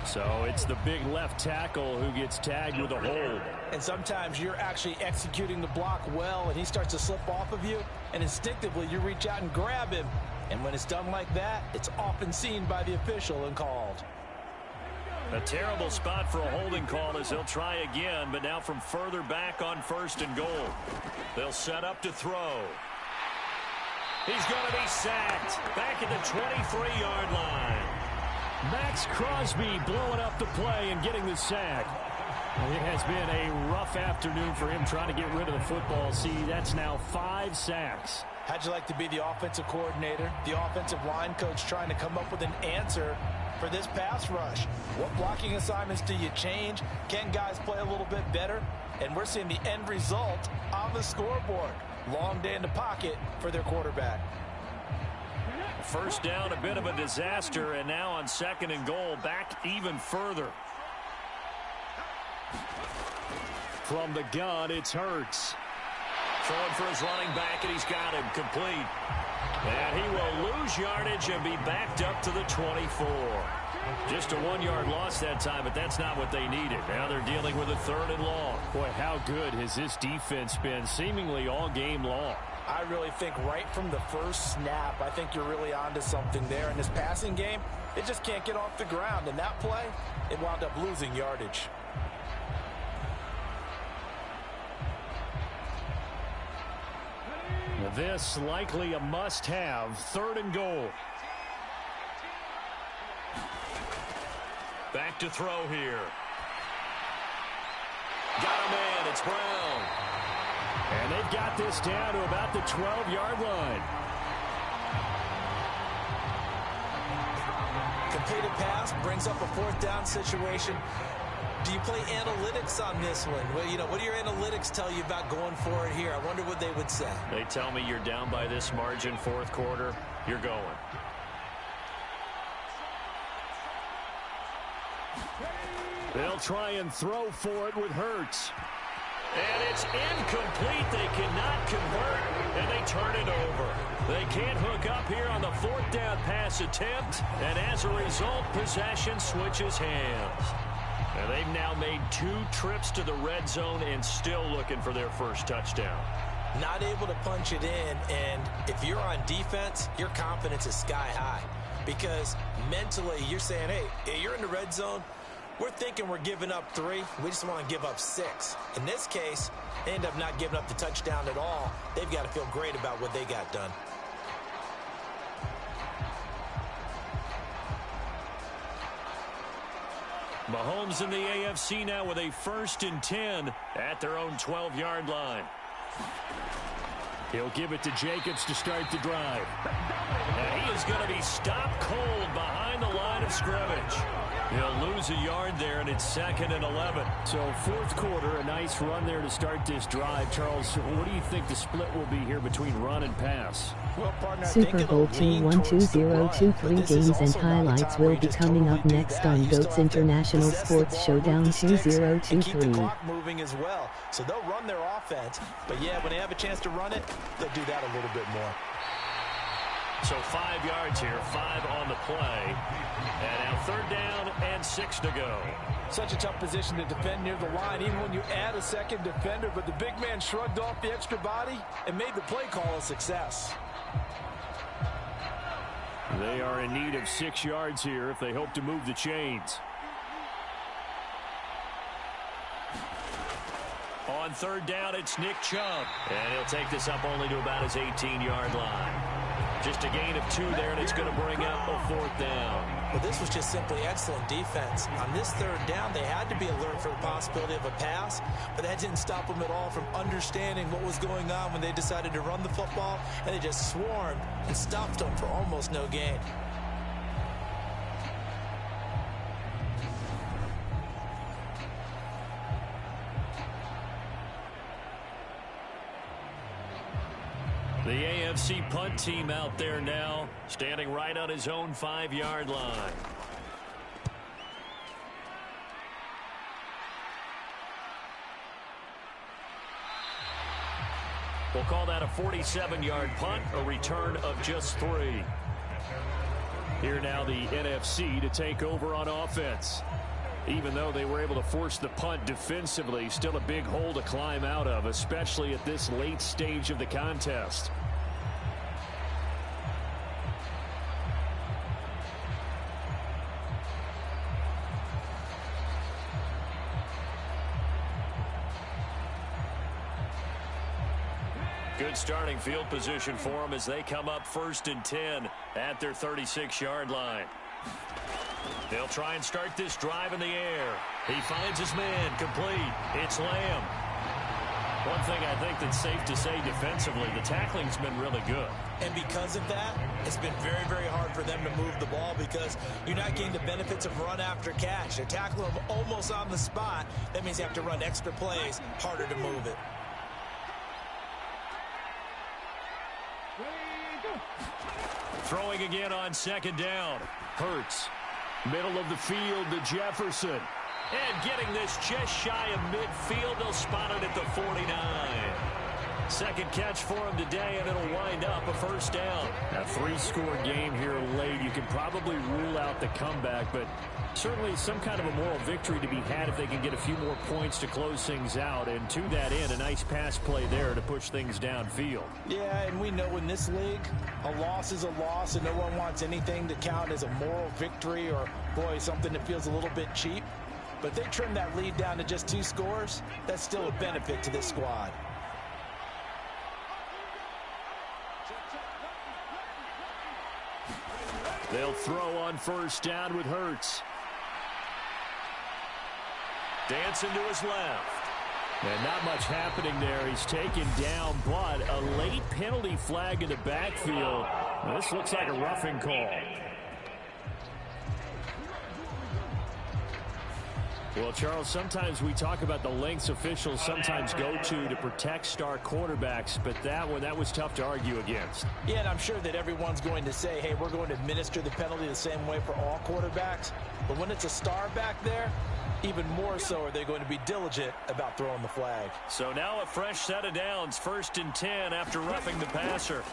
B: So it's the big left tackle who gets tagged with a hold.
D: And sometimes you're actually executing the block well, and he starts to slip off of you, and instinctively you reach out and grab him. And when it's done like that, it's often seen by the official and called.
F: A terrible spot for a holding call as they'll try again, but now from further back on 1st and goal. They'll set up to throw. He's going to be sacked back at the 23-yard line.
B: Max Crosby blowing up the play and getting the sack. It has been a rough afternoon for him trying to get rid of the football. See, that's now 5 sacks.
D: How'd you like to be the offensive coordinator, the offensive line coach trying to come up with an answer for this pass rush? What blocking assignments do you change? Can guys play a little bit better? And we're seeing the end result on the scoreboard. Long day in the pocket for their quarterback.
F: First down, a bit of a disaster, and now on 2nd and goal, back even further.
B: From the gun, it's Hurts.
F: Throwing for his running back, and he's got him complete. And he will lose yardage and be backed up to the 24. Just a 1-yard loss that time, but that's not what they needed. Now they're dealing with a 3rd and long.
B: Boy, how good has this defense been seemingly all game long?
D: I really think right from the first snap, I think you're really onto something there. In this passing game, it just can't get off the ground. And that play, it wound up losing yardage.
B: This likely a must-have, 3rd and goal.
F: Back to throw here. Got a man. It's Brown.
B: And they've got this down to about the 12-yard line.
D: Completed pass brings up a 4th down situation. Do you play analytics on this one? Well, what do your analytics tell you about going for it here? I wonder what they would say.
F: They tell me you're down by this margin, 4th quarter. You're going.
B: They'll try and throw for it with Hurts.
F: And it's incomplete. They cannot convert, and they turn it over. They can't hook up here on the 4th down pass attempt, and as a result, possession switches hands. And they've now made 2 trips to the red zone and still looking for their first touchdown.
D: Not able to punch it in, and if you're on defense, your confidence is sky high. Because mentally, you're saying, hey, you're in the red zone. We're thinking we're giving up 3. We just want to give up 6. In this case, they end up not giving up the touchdown at all. They've got to feel great about what they got done.
F: Mahomes in the AFC now with a 1st and 10 at their own 12-yard line.
B: He'll give it to Jacobs to start the drive.
F: And he is going to be stopped cold behind the line of scrimmage. He'll lose a yard there, and it's 2nd and 11.
B: So 4th quarter, a nice run there to start this drive. Charles, what do you think the split will be here between run and pass?
D: Well, partner,
C: Super Bowl 212023 games and highlights will be coming up next on GOATS International Sports Showdown 2023.
D: Keep the clock moving as well. So they'll run their offense, but yeah, when they have a chance to run it, they'll do that a little bit more.
F: So 5 yards here, 5 on the play. And now 3rd down and 6 to go.
D: Such a tough position to defend near the line, even when you add a second defender, but the big man shrugged off the extra body and made the play call a success.
B: They are in need of 6 yards here if they hope to move the chains.
F: On 3rd down, it's Nick Chubb. And he'll take this up only to about his 18-yard line. Just a gain of 2 there, and it's going to bring up a 4th down.
D: Well, this was just simply excellent defense. On this 3rd down, they had to be alert for the possibility of a pass, but that didn't stop them at all from understanding what was going on when they decided to run the football, and they just swarmed and stopped them for almost no gain.
F: The AFC punt team out there now, standing right on his own 5-yard line. We'll call that a 47-yard punt, a return of just 3.
B: Here now the NFC to take over on offense. Even though they were able to force the punt defensively, still a big hole to climb out of, especially at this late stage of the contest.
F: Good starting field position for them as they come up 1st and 10 at their 36-yard line. They'll try and start this drive in the air. He finds his man complete. It's Lamb. One thing I think that's safe to say defensively, the tackling's been really good.
D: And because of that, it's been very, very hard for them to move the ball because you're not getting the benefits of run after catch. They're tackling them almost on the spot. That means you have to run extra plays, harder to move it.
F: Throwing again on 2nd down.
B: Hurts. Middle of the field to Jefferson.
F: And getting this just shy of midfield, they'll spot it at the 49. Second catch for him today, and it'll wind up a 1st down.
B: A 3-score game here late. You can probably rule out the comeback, but certainly some kind of a moral victory to be had if they can get a few more points to close things out. And to that end, a nice pass play there to push things downfield.
D: Yeah, and we know in this league, a loss is a loss, and no one wants anything to count as a moral victory or, boy, something that feels a little bit cheap. But if they trim that lead down to just 2 scores, that's still a benefit to this squad.
B: They'll throw on first down with Hurts.
F: Dancing to his left.
B: And not much happening there. He's taken down, but a late penalty flag in the backfield. This looks like a roughing call. Well, Charles, sometimes we talk about the lengths officials sometimes go to protect star quarterbacks, but that was tough to argue against.
D: Yeah, and I'm sure that everyone's going to say, hey, we're going to administer the penalty the same way for all quarterbacks. But when it's a star back there, even more so are they going to be diligent about throwing the flag.
F: So now a fresh set of downs, 1st and 10 after roughing the passer.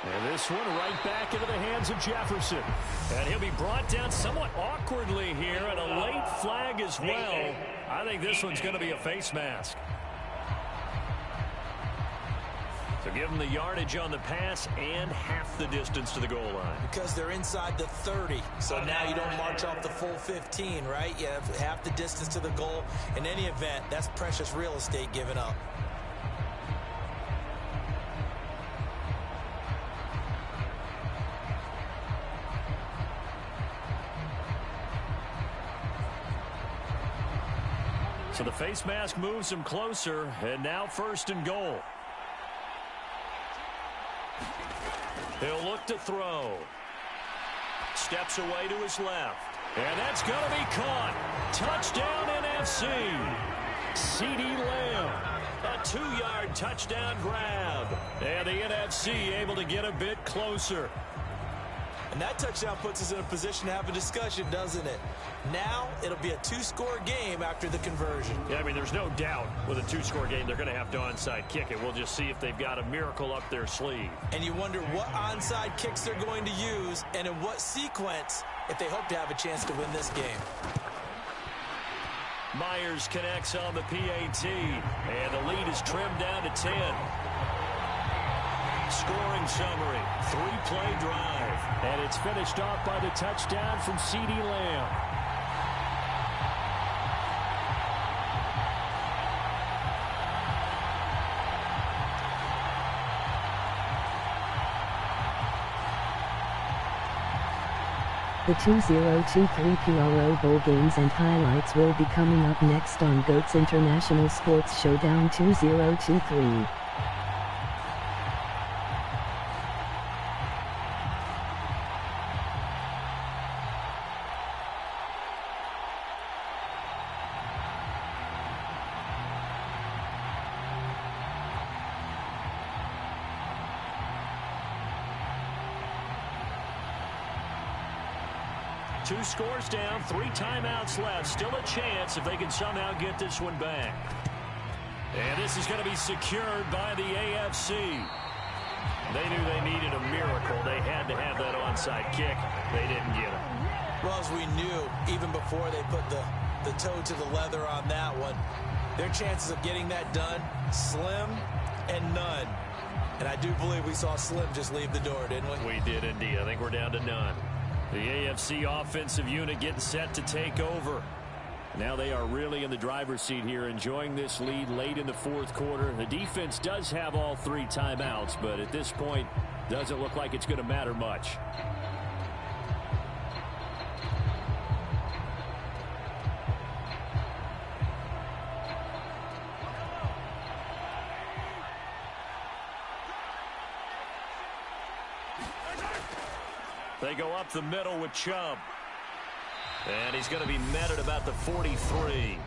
B: And this one right back into the hands of Jefferson.
F: And he'll be brought down somewhat awkwardly here, and a late flag as well. I think this one's going to be a face mask. So give them the yardage on the pass and half the distance to the goal line.
D: Because they're inside the 30. So now you don't march off the full 15, right? You have half the distance to the goal. In any event, that's precious real estate given up.
F: So the face mask moves him closer, and now 1st and goal. He'll look to throw. Steps away to his left. And that's going to be caught. Touchdown NFC. CeeDee Lamb. A 2-yard touchdown grab. And the NFC able to get a bit closer.
D: And that touchdown puts us in a position to have a discussion, doesn't it? Now it'll be a 2-score game after the conversion.
F: Yeah, I mean, there's no doubt with a 2-score game they're going to have to onside kick it. We'll just see if they've got a miracle up their sleeve.
D: And you wonder what onside kicks they're going to use and in what sequence if they hope to have a chance to win this game.
F: Myers connects on the PAT, and the lead is trimmed down to 10. Scoring summary, 3-play drive.
B: And it's finished off by the touchdown from CeeDee Lamb.
C: The 2023 PRO Bowl games and highlights will be coming up next on GOATS International Sports Showdown 2023.
F: Two scores down, 3 timeouts left. Still a chance if they can somehow get this one back. And this is going to be secured by the AFC. They knew they needed a miracle. They had to have that onside kick. They didn't get it.
D: Well, as we knew, even before they put the toe to the leather on that one, their chances of getting that done, slim and none. And I do believe we saw Slim just leave the door, didn't we?
F: We did indeed. I think we're down to none. The AFC offensive unit getting set to take over.
B: Now they are really in the driver's seat here, enjoying this lead late in the 4th quarter. The defense does have all 3 timeouts, but at this point, doesn't look like it's going to matter much.
F: They go up the middle with Chubb. And he's going to be met at about the 43.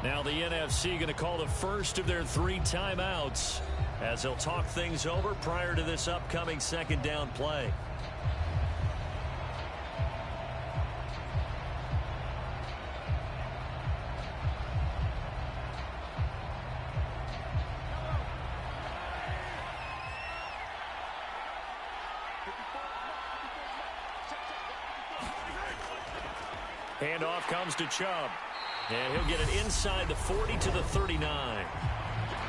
F: Now the NFC going to call the first of their 3 timeouts as they'll talk things over prior to this upcoming 2nd down play. Handoff comes to Chubb. And he'll get it inside the 40 to the 39.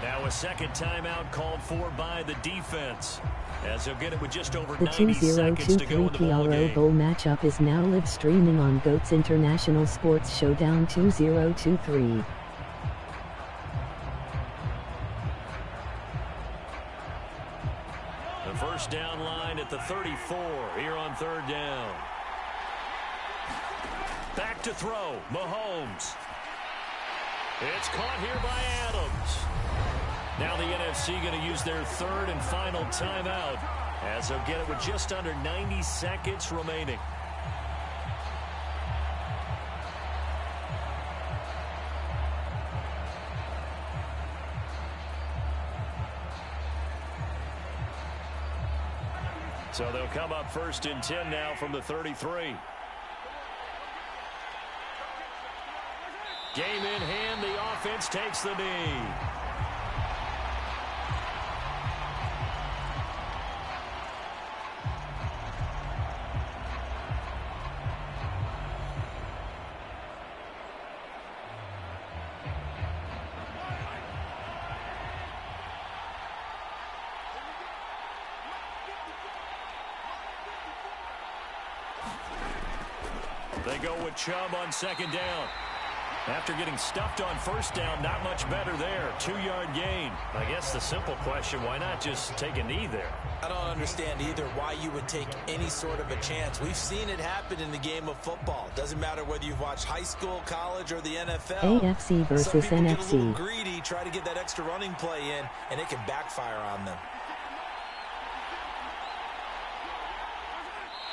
F: Now a 2nd timeout called for by the defense, as they'll get it with just over 90 seconds to go in the ball game.
C: The 2023 PRO Bowl matchup is now live streaming on GOATS International Sports Showdown 2023.
F: 34 here on third down. Back to throw, Mahomes. It's caught here by Adams. Now the NFC going to use their third and final timeout as they'll get it with just under 90 seconds remaining. So they'll come up 1st and 10 now from the 33. Game in hand, the offense takes the knee. They go with Chubb on 2nd down. After getting stuffed on 1st down, not much better there. 2-yard gain. I guess the simple question, why not just take a knee there?
D: I don't understand either why you would take any sort of a chance. We've seen it happen in the game of football. Doesn't matter whether you've watched high school, college, or the NFL.
C: AFC versus
D: Some people
C: NFC.
D: get a little greedy, try to get that extra running play in, and it can backfire on them.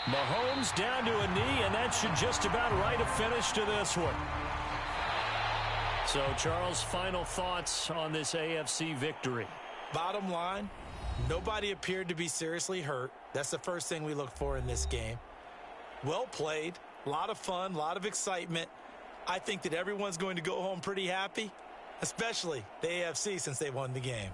F: Mahomes down to a knee, and that should just about write a finish to this one. So, Charles, final thoughts on this AFC victory?
D: Bottom line, nobody appeared to be seriously hurt. That's the first thing we look for in this game. Well played, a lot of fun, a lot of excitement. I think that everyone's going to go home pretty happy, especially the AFC since they won the game.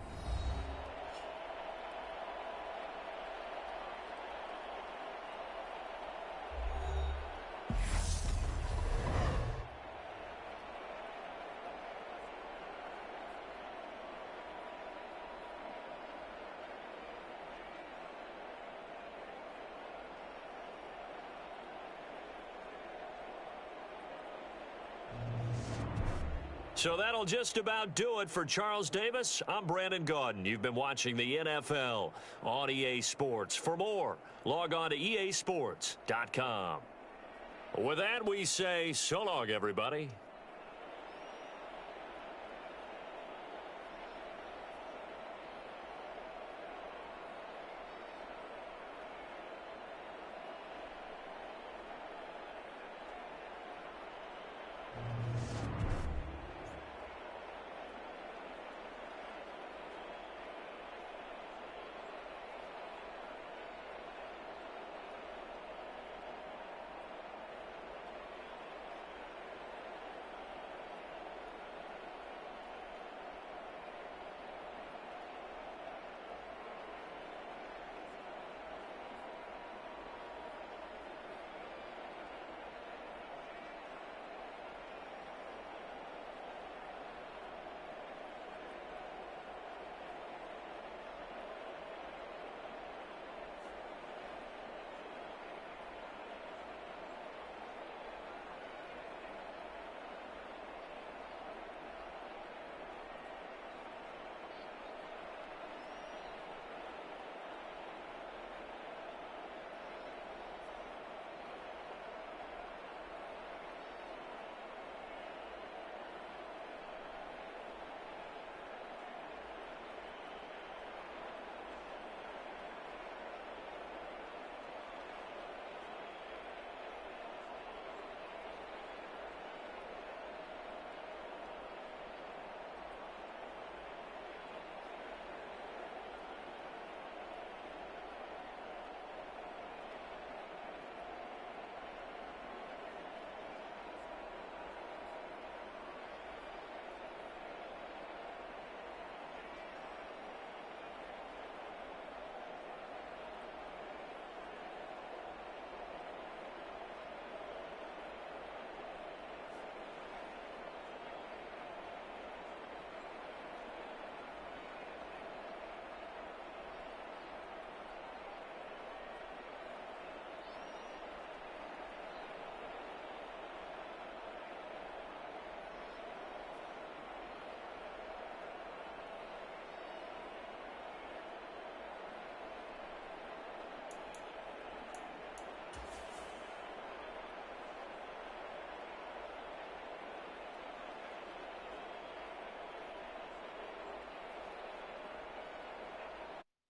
F: So that'll just about do it for Charles Davis. I'm Brandon Gaudin. You've been watching the NFL on EA Sports. For more, log on to easports.com. With that, we say so long, everybody.